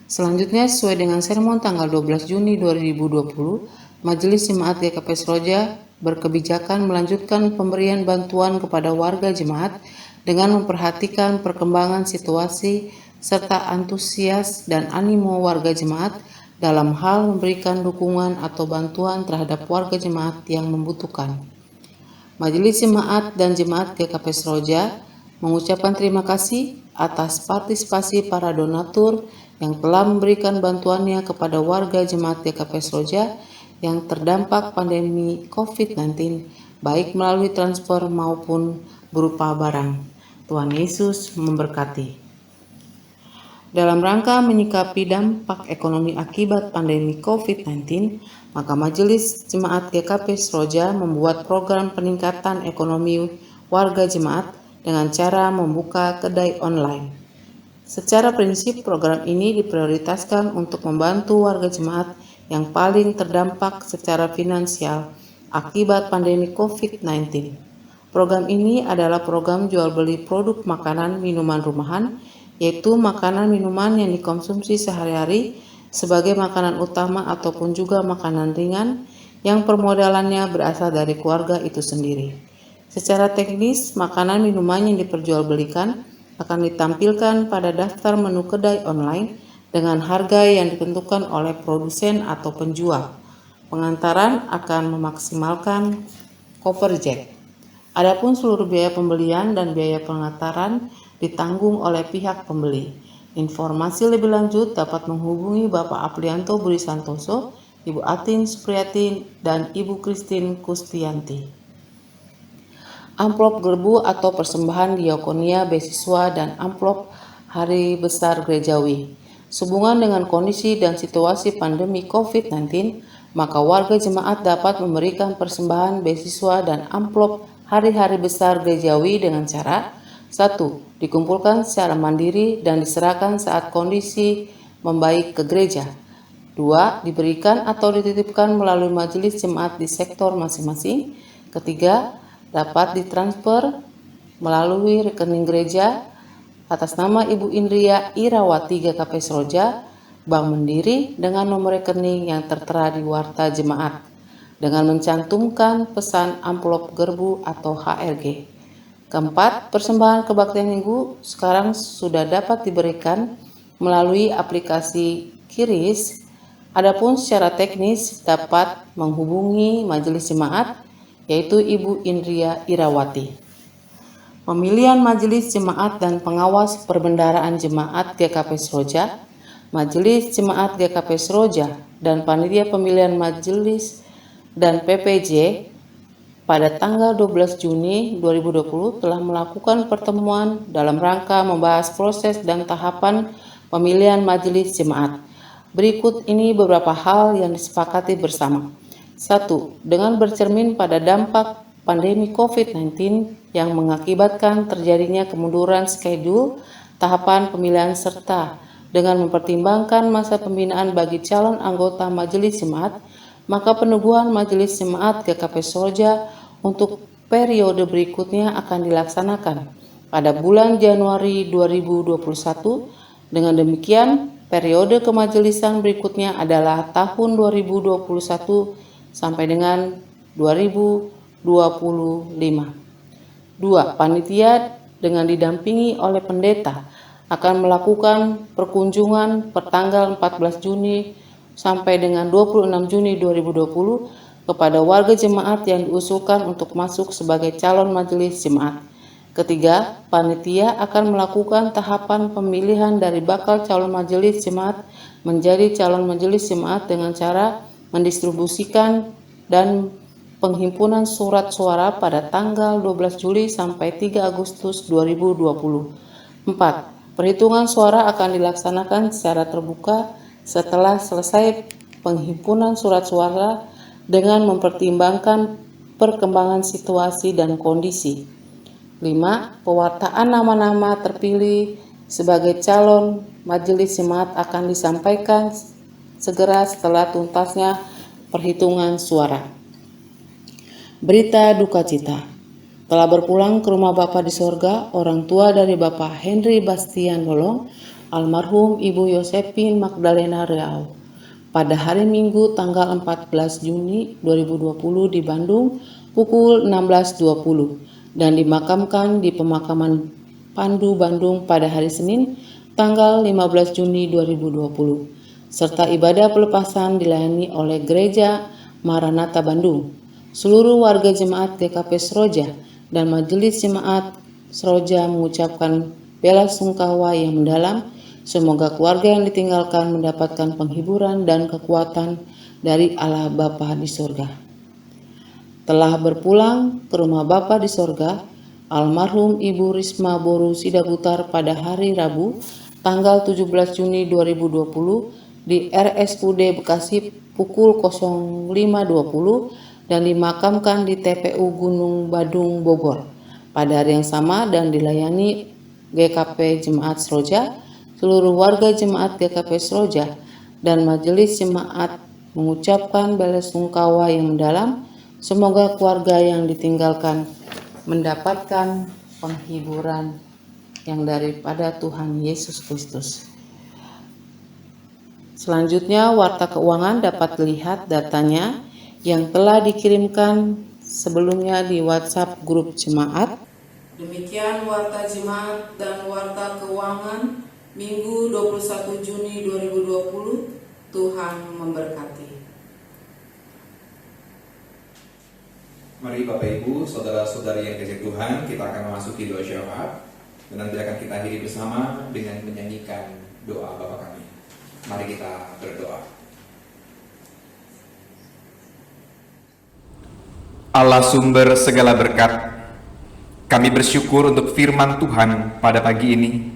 Selanjutnya, sesuai dengan sermon tanggal 12 Juni 2020, Majelis Jemaat GKP Seroja berkebijakan melanjutkan pemberian bantuan kepada warga jemaat dengan memperhatikan perkembangan situasi serta antusias dan animo warga jemaat dalam hal memberikan dukungan atau bantuan terhadap warga jemaat yang membutuhkan. Majelis Jemaat dan Jemaat GKP Seroja mengucapkan terima kasih atas partisipasi para donatur yang telah memberikan bantuannya kepada warga Jemaat GKP Seroja yang terdampak pandemi COVID-19, baik melalui transfer maupun berupa barang. Tuhan Yesus memberkati. Dalam rangka menyikapi dampak ekonomi akibat pandemi COVID-19, maka Majelis Jemaat GKP Seroja membuat program peningkatan ekonomi warga jemaat dengan cara membuka kedai online. Secara prinsip, program ini diprioritaskan untuk membantu warga jemaat yang paling terdampak secara finansial akibat pandemi COVID-19. Program ini adalah program jual beli produk makanan minuman rumahan, yaitu makanan minuman yang dikonsumsi sehari-hari sebagai makanan utama ataupun juga makanan ringan yang permodalannya berasal dari keluarga itu sendiri. Secara teknis, makanan minuman yang diperjualbelikan akan ditampilkan pada daftar menu kedai online dengan harga yang ditentukan oleh produsen atau penjual. Pengantaran akan memaksimalkan cover jack. Adapun seluruh biaya pembelian dan biaya pengantaran ditanggung oleh pihak pembeli. Informasi lebih lanjut dapat menghubungi Bapak Aprianto Budi Santoso, Ibu Atin Supriyatin, dan Ibu Christine Kustianti. Amplop gerbu atau persembahan diakonia beasiswa dan amplop hari besar gerejawi. Sehubungan dengan kondisi dan situasi pandemi COVID-19, maka warga jemaat dapat memberikan persembahan beasiswa dan amplop hari-hari besar gerejawi dengan cara: 1. Dikumpulkan secara mandiri dan diserahkan saat kondisi membaik ke gereja. 2. Diberikan atau dititipkan melalui majelis jemaat di sektor masing-masing. 3. Dapat ditransfer melalui rekening gereja atas nama Ibu Indria Irawati GKP Seroja, Bank Mandiri dengan nomor rekening yang tertera di warta jemaat dengan mencantumkan pesan amplop gerbu atau HRG. Keempat, persembahan kebaktian minggu sekarang sudah dapat diberikan melalui aplikasi QRIS. Adapun secara teknis dapat menghubungi majelis jemaat, yaitu Ibu Indria Irawati. Pemilihan majelis jemaat dan pengawas perbendaharaan jemaat GKP Seroja, Majelis Jemaat GKP Seroja, dan panitia pemilihan majelis dan PPJ pada tanggal 12 Juni 2020 telah melakukan pertemuan dalam rangka membahas proses dan tahapan pemilihan majelis jemaat. Berikut ini beberapa hal yang disepakati bersama. 1. Dengan bercermin pada dampak pandemi COVID-19 yang mengakibatkan terjadinya kemunduran schedule tahapan pemilihan serta dengan mempertimbangkan masa pembinaan bagi calon anggota majelis jemaat, maka peneguhan majelis jemaat GKP Seroja untuk periode berikutnya akan dilaksanakan pada bulan Januari 2021. Dengan demikian, periode kemajelisan berikutnya adalah tahun 2021 sampai dengan 2025. 2. Panitia dengan didampingi oleh pendeta akan melakukan perkunjungan pertanggal 14 Juni sampai dengan 26 Juni 2020 kepada warga jemaat yang diusulkan untuk masuk sebagai calon majelis jemaat. 3. Panitia akan melakukan tahapan pemilihan dari bakal calon majelis jemaat menjadi calon majelis jemaat dengan cara mendistribusikan dan penghimpunan surat suara pada tanggal 12 Juli sampai 3 Agustus 2020. 4. Perhitungan suara akan dilaksanakan secara terbuka setelah selesai penghimpunan surat suara dengan mempertimbangkan perkembangan situasi dan kondisi. 5. Pewartaan nama-nama terpilih sebagai calon majelis jemaat akan disampaikan segera setelah tuntasnya perhitungan suara. Berita duka cita. Telah berpulang ke rumah Bapa di sorga orang tua dari Bapak Henry Bastian Bolong, almarhum Ibu Yosepin Magdalena Reau, pada hari Minggu tanggal 14 Juni 2020 di Bandung pukul 16.20 dan dimakamkan di pemakaman Pandu Bandung pada hari Senin tanggal 15 Juni 2020. serta ibadah pelepasan dilayani oleh Gereja Maranatha Bandung. Seluruh warga jemaat GKP Seroja dan Majelis Jemaat Seroja mengucapkan bela sungkawa yang mendalam. Semoga keluarga yang ditinggalkan mendapatkan penghiburan dan kekuatan dari Allah Bapa di sorga. Telah berpulang ke rumah Bapa di sorga, almarhum Ibu Risma Boru Sidaputar pada hari Rabu, tanggal 17 Juni 2020 di RSUD Bekasi pukul 05.20 dan dimakamkan di TPU Gunung Badung, Bogor pada hari yang sama dan dilayani GKP Jemaat Seroja. Seluruh warga Jemaat GKP Seroja dan Majelis Jemaat mengucapkan bela sungkawa yang mendalam. Semoga keluarga yang ditinggalkan mendapatkan penghiburan yang daripada Tuhan Yesus Kristus. Selanjutnya, warta keuangan dapat dilihat datanya yang telah dikirimkan sebelumnya di WhatsApp grup jemaat. Demikian warta jemaat dan warta keuangan Minggu 21 Juni 2020. Tuhan memberkati. Mari Bapak Ibu, saudara-saudari yang kasih Tuhan, kita akan memasuki doa syafaat dan nanti akan kita akhiri bersama dengan menyanyikan doa Bapa kami. Mari kita berdoa. Allah sumber segala berkat, kami bersyukur untuk firman Tuhan pada pagi ini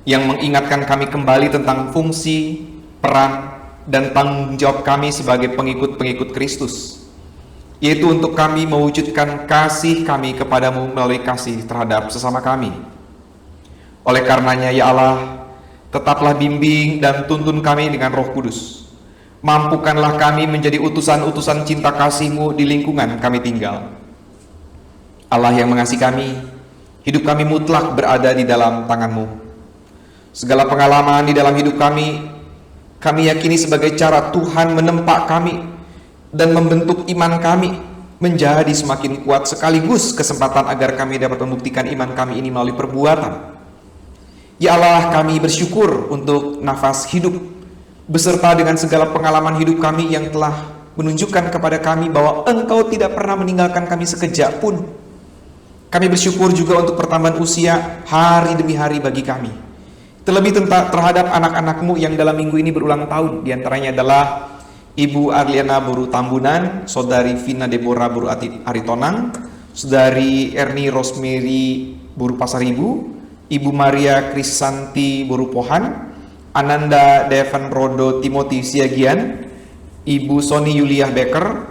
yang mengingatkan kami kembali tentang fungsi, peran, dan tanggung jawab kami sebagai pengikut-pengikut Kristus, yaitu untuk kami mewujudkan kasih kami kepadamu melalui kasih terhadap sesama kami. Oleh karenanya ya Allah, tetaplah bimbing dan tuntun kami dengan Roh Kudus. Mampukanlah kami menjadi utusan-utusan cinta kasih-Mu di lingkungan kami tinggal. Allah yang mengasihi kami, hidup kami mutlak berada di dalam tangan-Mu. Segala pengalaman di dalam hidup kami yakini sebagai cara Tuhan menempa kami dan membentuk iman kami menjadi semakin kuat, sekaligus kesempatan agar kami dapat membuktikan iman kami ini melalui perbuatan. Ya Allah, kami bersyukur untuk nafas hidup beserta dengan segala pengalaman hidup kami yang telah menunjukkan kepada kami bahwa Engkau tidak pernah meninggalkan kami sekejap pun. Kami bersyukur juga untuk pertambahan usia hari demi hari bagi kami, terlebih terhadap anak-anak-Mu yang dalam minggu ini berulang tahun. Di antaranya adalah Ibu Arliana Boru Tambunan, Saudari Vina Deborah Boru Aritonang, Saudari Erni Rosemary Boru Pasaribu, Ibu Maria Krisanti Boru Pohan, Ananda Devan Rodo Timothy Siagian, Ibu Sony Yuliah Becker,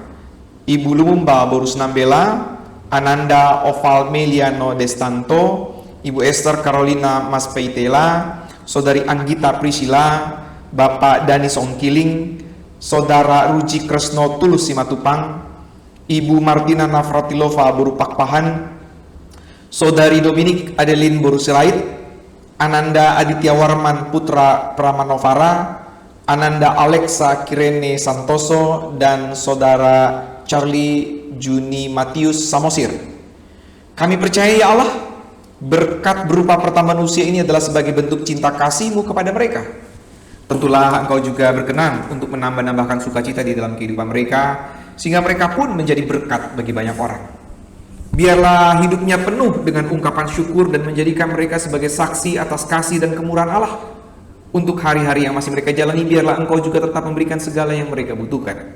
Ibu Lumumba Boru Senambela, Ananda Oval Meliano Destanto, Ibu Esther Carolina Mas Peitela, Saudari Anggita Priscilla, Bapak Dani Songkiling, Saudara Ruji Kresno Tulus Simatupang, Ibu Martina Navratilova Boru Pakpahan, Saudari Dominik Adeline Boru Sirait, Ananda Aditya Warman Putra Pramanovara, Ananda Alexa Kirene Santoso, dan Saudara Charlie Juni Matius Samosir. Kami percaya ya Allah, berkat berupa pertambahan usia ini adalah sebagai bentuk cinta kasih-Mu kepada mereka. Tentulah Engkau juga berkenan untuk menambah-nambahkan sukacita di dalam kehidupan mereka, sehingga mereka pun menjadi berkat bagi banyak orang. Biarlah hidupnya penuh dengan ungkapan syukur dan menjadikan mereka sebagai saksi atas kasih dan kemurahan Allah. Untuk hari-hari yang masih mereka jalani, biarlah Engkau juga tetap memberikan segala yang mereka butuhkan.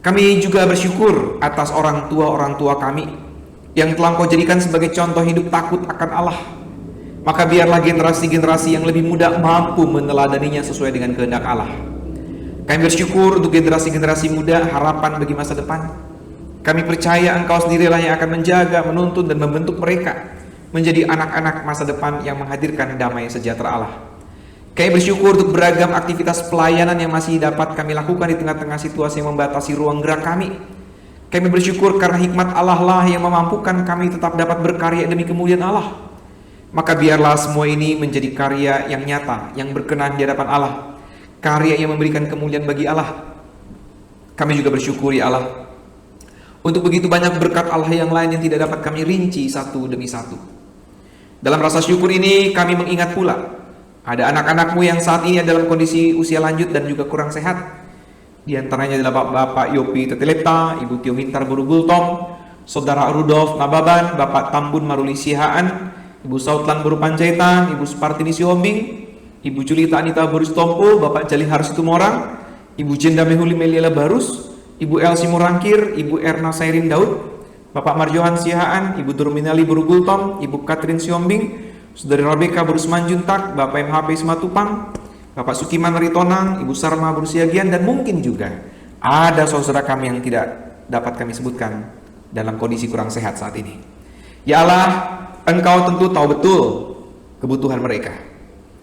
Kami juga bersyukur atas orang tua kami yang telah Engkau jadikan sebagai contoh hidup takut akan Allah. Maka biarlah generasi-generasi yang lebih muda mampu meneladaninya sesuai dengan kehendak Allah. Kami bersyukur untuk generasi-generasi muda, harapan bagi masa depan. Kami percaya Engkau sendirilah yang akan menjaga, menuntun, dan membentuk mereka menjadi anak-anak masa depan yang menghadirkan damai sejahtera Allah. Kami bersyukur untuk beragam aktivitas pelayanan yang masih dapat kami lakukan di tengah-tengah situasi yang membatasi ruang gerak kami. Kami bersyukur karena hikmat Allah lah yang memampukan kami tetap dapat berkarya demi kemuliaan Allah. Maka biarlah semua ini menjadi karya yang nyata, yang berkenan di hadapan Allah, karya yang memberikan kemuliaan bagi Allah. Kami juga bersyukur ya Allah untuk begitu banyak berkat Allah yang lain yang tidak dapat kami rinci satu demi satu. Dalam rasa syukur ini kami mengingat pula Ada anak-anakmu yang saat ini dalam kondisi usia lanjut dan juga kurang sehat. Di antaranya adalah Bapak Yopi Tetelepta, Ibu Tio Mintar Buru Gultom, Saudara Rudolf Nababan, Bapak Tambun Maruli Sihaan, Ibu Sautlan Buru Pancaitan, Ibu Spartini Siombing, Ibu Julita Anita Boris Tompo, Bapak Jali Harus Tumorang, Ibu Jenda Mehuli Meliela Barus, Ibu Elsi Murangkir, Ibu Erna Sairin Daud, Bapak Marjohan Sihaan, Ibu Durminali Buru Gultom, Ibu Katrin Siombing, Saudari Rebeka Buru Semanjuntak, Bapak MHP Simatupang, Bapak Sukiman Ritonang, Ibu Sarma Buru Siagian, dan mungkin juga ada saudara kami yang tidak dapat kami sebutkan dalam kondisi kurang sehat saat ini. Ya Allah, Engkau tentu tahu betul kebutuhan mereka.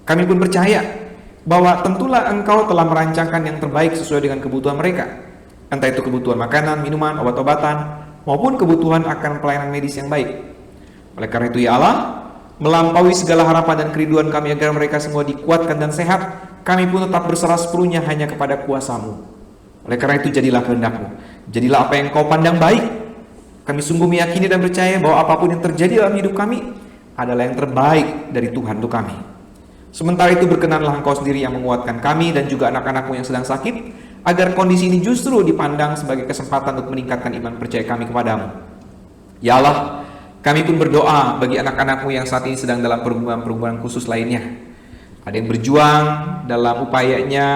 Kami pun percaya bahwa tentulah Engkau telah merancangkan yang terbaik sesuai dengan kebutuhan mereka. Entah itu kebutuhan makanan, minuman, obat-obatan, maupun kebutuhan akan pelayanan medis yang baik. Oleh karena itu ya Allah, melampaui segala harapan dan kerinduan kami agar mereka semua dikuatkan dan sehat, kami pun tetap berserah sepenuhnya hanya kepada kuasa-Mu. Oleh karena itu jadilah kehendak-Mu, jadilah apa yang Kau pandang baik. Kami sungguh meyakini dan percaya bahwa apapun yang terjadi dalam hidup kami adalah yang terbaik dari Tuhan untuk kami. Sementara itu berkenanlah Engkau sendiri yang menguatkan kami dan juga anak-anak-Mu yang sedang sakit, agar kondisi ini justru dipandang sebagai kesempatan untuk meningkatkan iman percaya kami kepadamu. Ya Allah, kami pun berdoa bagi anak-anak-Mu yang saat ini sedang dalam pergumulan khusus lainnya. Ada yang berjuang dalam upayanya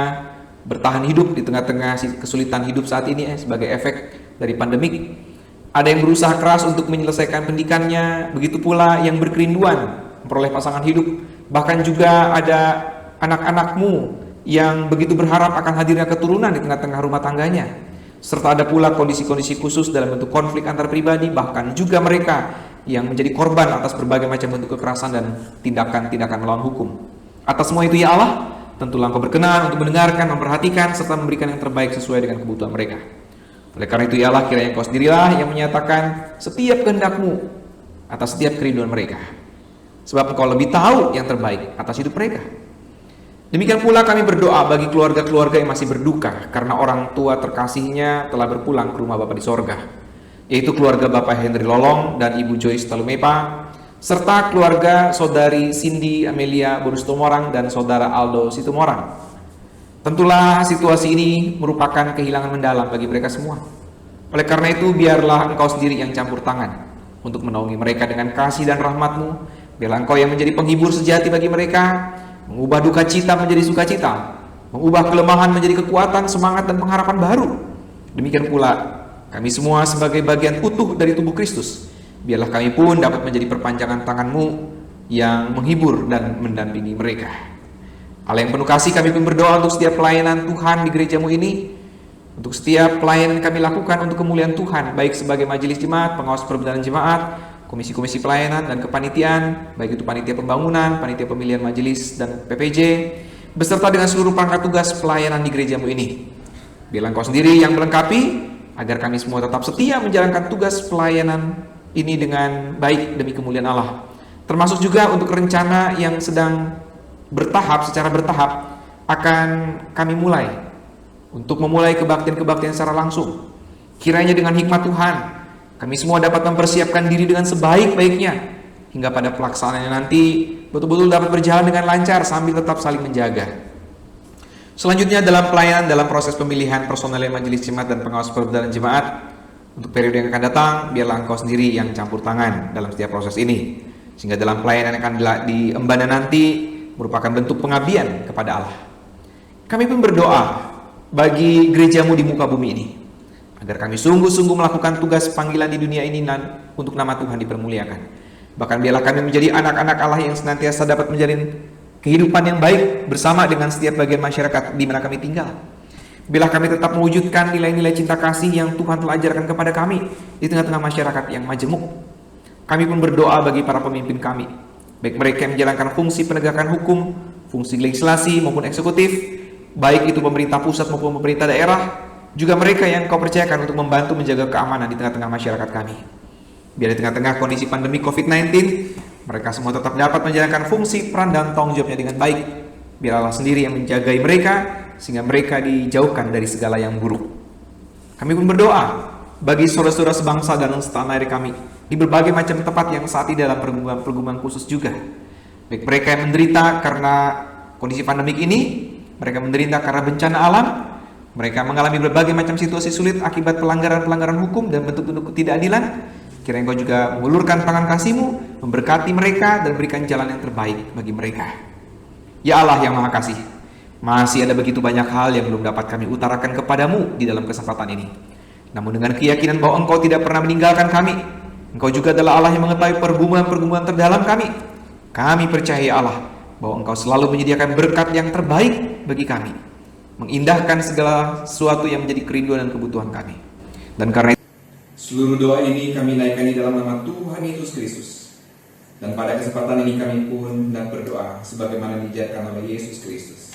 bertahan hidup di tengah-tengah kesulitan hidup saat ini sebagai efek dari pandemik. Ada yang berusaha keras untuk menyelesaikan pendidikannya, begitu pula yang berkerinduan memperoleh pasangan hidup. Bahkan juga ada anak-anak-Mu yang begitu berharap akan hadirnya keturunan di tengah-tengah rumah tangganya. Serta ada pula kondisi-kondisi khusus dalam bentuk konflik antar pribadi, bahkan juga mereka yang menjadi korban atas berbagai macam bentuk kekerasan dan tindakan-tindakan melawan hukum. Atas semua itu ya Allah, tentulah Engkau berkenan untuk mendengarkan, memperhatikan, serta memberikan yang terbaik sesuai dengan kebutuhan mereka. Oleh karena itu ya Allah, kiranya Engkau sendirilah yang menyatakan setiap kehendak-Mu atas setiap kerinduan mereka. Sebab Engkau lebih tahu yang terbaik atas hidup mereka. Demikian pula kami berdoa bagi keluarga-keluarga yang masih berduka karena orang tua terkasihnya telah berpulang ke rumah Bapa di sorga, yaitu keluarga Bapak Henry Lolong dan Ibu Joyce Talumepa, serta keluarga Saudari Cindy Amelia Borus Tumorang dan Saudara Aldo Situmorang. Tentulah situasi ini merupakan kehilangan mendalam bagi mereka semua. Oleh karena itu biarlah Engkau sendiri yang campur tangan untuk menaungi mereka dengan kasih dan rahmat-Mu. Biarlah Engkau yang menjadi penghibur sejati bagi mereka, mengubah duka cita menjadi sukacita, mengubah kelemahan menjadi kekuatan, semangat dan pengharapan baru. Demikian pula kami semua sebagai bagian utuh dari tubuh Kristus, biarlah kami pun dapat menjadi perpanjangan tangan-Mu yang menghibur dan mendampingi mereka. Allah yang penuh kasih, kami pun berdoa untuk setiap pelayanan Tuhan di gereja-Mu ini, untuk setiap pelayanan yang kami lakukan untuk kemuliaan Tuhan, baik sebagai majelis jemaat, pengawas perbendaharaan jemaat, komisi-komisi pelayanan dan kepanitiaan, baik itu panitia pembangunan, panitia pemilihan majelis dan PPJ, beserta dengan seluruh perangkat tugas pelayanan di gereja-Mu ini. Biarlah Engkau sendiri yang melengkapi, agar kami semua tetap setia menjalankan tugas pelayanan ini dengan baik demi kemuliaan Allah. Termasuk juga untuk rencana yang sedang secara bertahap akan kami mulai, untuk memulai kebaktian-kebaktian secara langsung. Kiranya dengan hikmat Tuhan, kami semua dapat mempersiapkan diri dengan sebaik-baiknya, hingga pada pelaksanaannya nanti betul-betul dapat berjalan dengan lancar sambil tetap saling menjaga. Selanjutnya dalam pelayanan dalam proses pemilihan personel majelis jemaat dan pengawas perbendaharaan jemaat untuk periode yang akan datang, biarlah Engkau sendiri yang campur tangan dalam setiap proses ini, sehingga dalam pelayanan yang akan diemban nanti merupakan bentuk pengabdian kepada Allah. Kami pun berdoa bagi gereja-Mu di muka bumi ini, agar kami sungguh-sungguh melakukan tugas panggilan di dunia ini dan untuk nama Tuhan dipermuliakan. Bahkan biarlah kami menjadi anak-anak Allah yang senantiasa dapat menjalin kehidupan yang baik bersama dengan setiap bagian masyarakat di mana kami tinggal. Biarlah kami tetap mewujudkan nilai-nilai cinta kasih yang Tuhan telah ajarkan kepada kami di tengah-tengah masyarakat yang majemuk. Kami pun berdoa bagi para pemimpin kami, baik mereka yang menjalankan fungsi penegakan hukum, fungsi legislasi maupun eksekutif, baik itu pemerintah pusat maupun pemerintah daerah, juga mereka yang Kau percayakan untuk membantu menjaga keamanan di tengah-tengah masyarakat kami. Biar di tengah-tengah kondisi pandemi COVID-19, mereka semua tetap dapat menjalankan fungsi, peran, dan tanggung jawabnya dengan baik. Biar Allah sendiri yang menjagai mereka, sehingga mereka dijauhkan dari segala yang buruk. Kami pun berdoa bagi saudara-saudara sebangsa dan setanah air kami di berbagai macam tempat yang saat ini dalam pergumulan khusus juga. Baik mereka yang menderita karena kondisi pandemik ini, mereka menderita karena bencana alam, mereka mengalami berbagai macam situasi sulit akibat pelanggaran-pelanggaran hukum dan bentuk-bentuk ketidakadilan. Kiranya Engkau juga mengulurkan tangan kasih-Mu, memberkati mereka dan berikan jalan yang terbaik bagi mereka. Ya Allah yang Maha Kasih, masih ada begitu banyak hal yang belum dapat kami utarakan kepadamu di dalam kesempatan ini. Namun dengan keyakinan bahwa Engkau tidak pernah meninggalkan kami, Engkau juga adalah Allah yang mengetahui pergumulan-pergumulan terdalam kami percaya ya Allah, bahwa Engkau selalu menyediakan berkat yang terbaik bagi kami, mengindahkan segala sesuatu yang menjadi kerinduan dan kebutuhan kami. Dan karena itu, Seluruh doa ini kami naikkan di dalam nama Tuhan Yesus Kristus. Dan pada kesempatan ini kami pun hendak berdoa sebagaimana diajarkan oleh Yesus Kristus.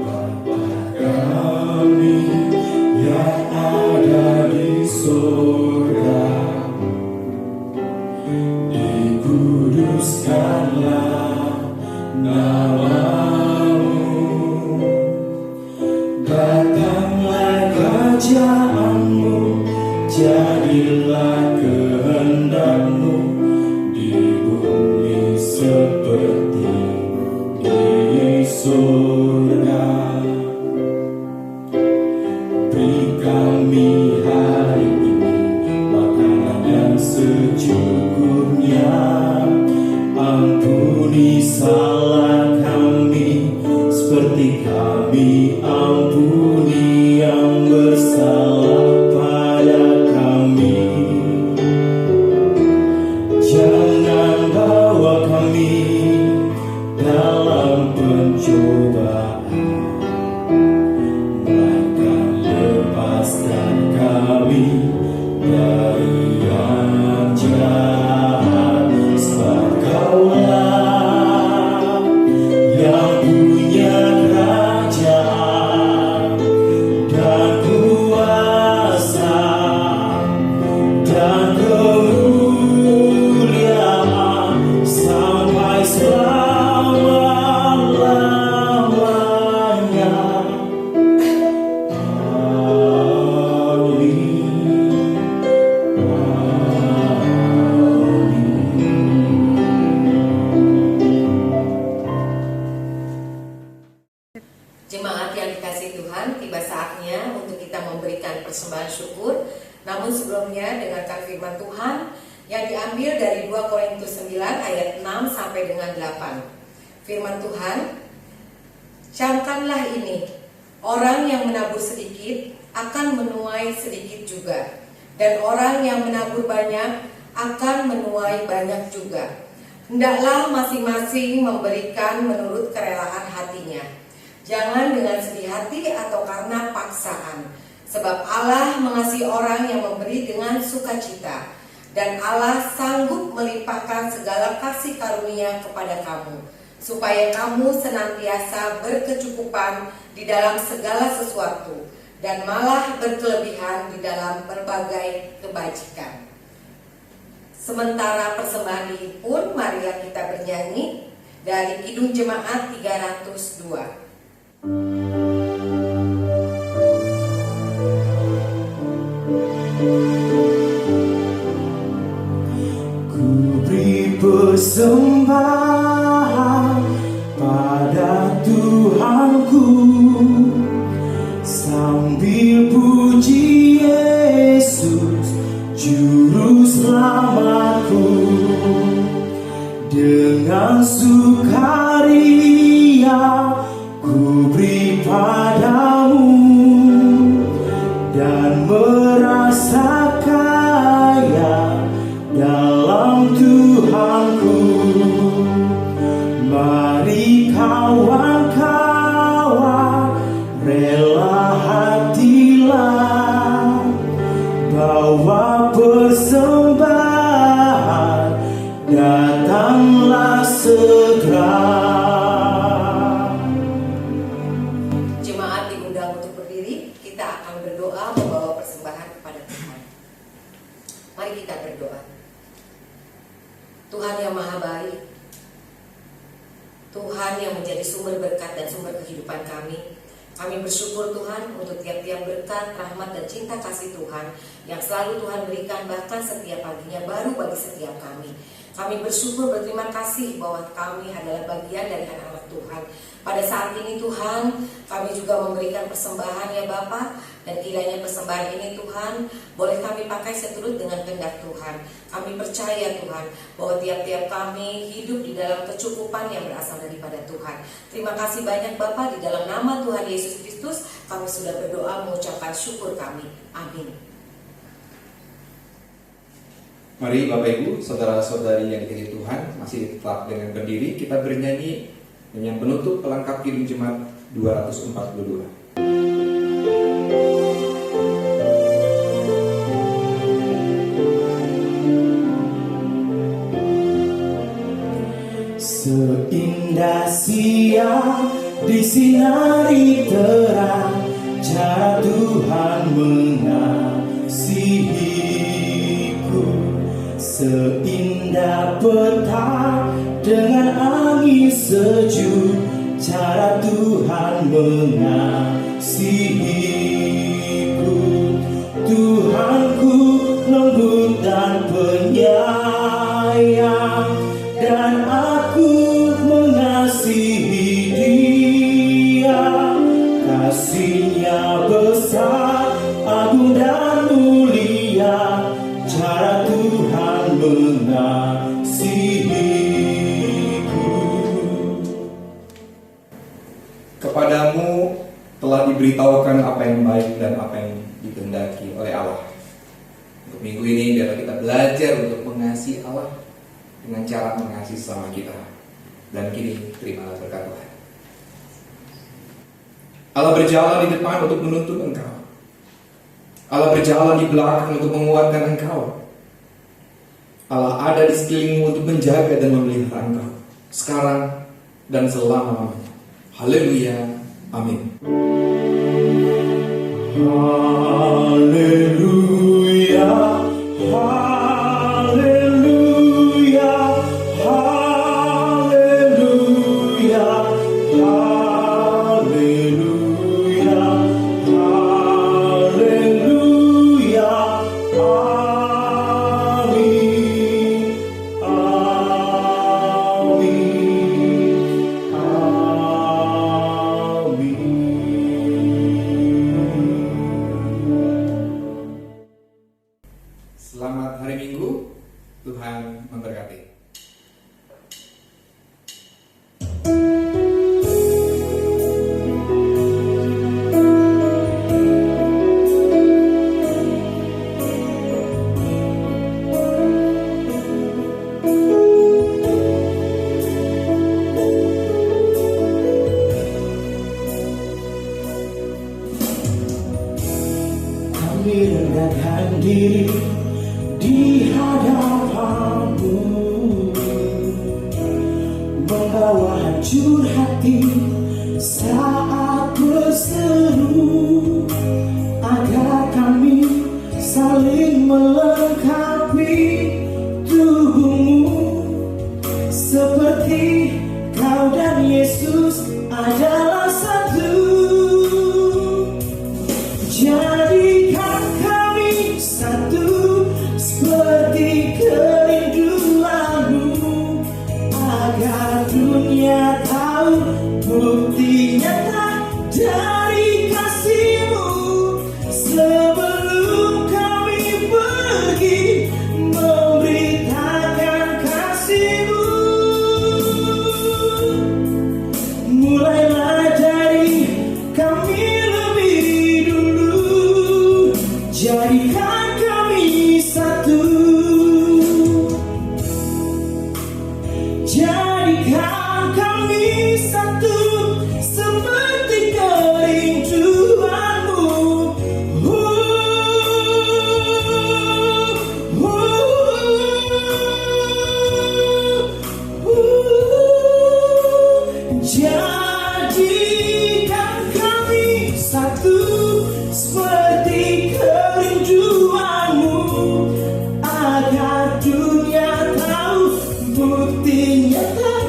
Bapa kami yang ada di surga, dikuduskanlah nama-Mu, datanglah kerajaan-Mu, jadilah kehendak-Mu di bumi seperti di surga. Beri kami hari ini makanan yang secukupnya, ampuni salah kami seperti kami ampuni yang bersalah pada kami. Jangan bawa kami dalam pencobaan, melainkan lepaskan kami dari yang jahat. Sebab Kaulah yang punya kerajaan dan kuasa dan kemuliaan sampai selama-lamanya. Amin. Jemaat yang dikasihi Tuhan, tiba saatnya untuk kita memberikan persembahan syukur. Namun sebelumnya dengarkan firman Tuhan yang diambil dari 2 Korintus 9 ayat 6 sampai dengan 8. Firman Tuhan, camkanlah ini, orang yang menabur sedikit akan menuai sedikit juga, dan orang yang menabur banyak akan menuai banyak juga. Hendaklah masing-masing memberikan menurut kerelaan hatinya, jangan dengan sedih hati atau karena paksaan, sebab Allah mengasihi orang yang memberi dengan sukacita, dan Allah sanggup melimpahkan segala kasih karunia kepada kamu, supaya kamu senantiasa berkecukupan di dalam segala sesuatu, dan malah berkelebihan di dalam berbagai kebajikan. Sementara persembahan ini pun, marilah kita bernyanyi dari Kidung Jemaat 302. Ku beri persembahan pada Tuhanku, sambil puji Yesus Juru Selamatku. Dengan sukaria ku beri padamu, dan merasa kaya dalam Tuhanku. Mari kawan-kawan, rela hatilah, bawa persembahan, datanglah segera. Jemaat diundang untuk berdiri, kita akan berdoa membawa persembahan kepada Tuhan. Mari kita berdoa. Tuhan yang Maha Baik, Tuhan yang menjadi sumber berkat dan sumber kehidupan kami, Kami bersyukur Tuhan untuk tiap-tiap berkat, rahmat, dan cinta kasih Tuhan yang selalu Tuhan berikan bahkan setiap paginya baru bagi setiap kami. Kami bersyukur, berterima kasih bahwa kami adalah bagian dari anak-anak Tuhan. Pada saat ini Tuhan, kami juga memberikan persembahan ya Bapa, dan kiranya persembahan ini Tuhan boleh kami pakai seturut dengan kehendak Tuhan. Kami percaya Tuhan bahwa tiap-tiap kami hidup di dalam kecukupan yang berasal daripada Tuhan. Terima kasih banyak Bapa, di dalam nama Tuhan Yesus Kristus kami sudah berdoa mengucapkan syukur kami. Amin. Mari Bapak Ibu, saudara-saudari yang dikasihi Tuhan, masih tetap dengan berdiri, kita bernyanyi dengan penutup pelengkap Kidung Jemaat 242. Seindah siang disinari terang, cara Tuhan mengasihiku. Seindah petang dengan angin sejuk, cara Tuhan mengasihiku. Tuhanku lembut dan penyayang, dan aku mengasihi Dia. Kasih-Nya besar, agung dan mulia, cara Tuhan mengasihiku. Kepadamu telah diberitahukan apa yang baik dan apa yang dikehendaki oleh Allah. Untuk minggu ini biarlah kita belajar untuk mengasihi Allah dengan cara mengasihi sesama kita. Dan kini terimalah berkat Tuhan. Allah berjalan di depan untuk menuntun engkau. Allah berjalan di belakang untuk menguatkan engkau. Allah ada di sekelilingmu untuk menjaga dan memelihara engkau, sekarang dan selama-lamanya. Haleluya. Amin. Haleluya, haleluya, haleluya, haleluya, haleluya, amin, amin, amin. Selamat hari Minggu. Tuhan memberkati. Kami rendahkan diri di hadapan-Mu, membawa hancur hati saat berseru, agar kami saling melengkapi tubuh-Mu, seperti Kau dan Yesus adalah satu. Jadikan kami satu seperti kerinduan-Mu, agar dunia tahu bukti nyata dari kasih-Mu. Sebelum kami pergi memberitakan kasih-Mu, mulailah dari kami lebih dulu. Jadikan kami satu. Jadikan kami satu seperti kerinduan-Mu. Jadikan kami satu seperti kerinduan-Mu, agar dunia tahu bukti nyata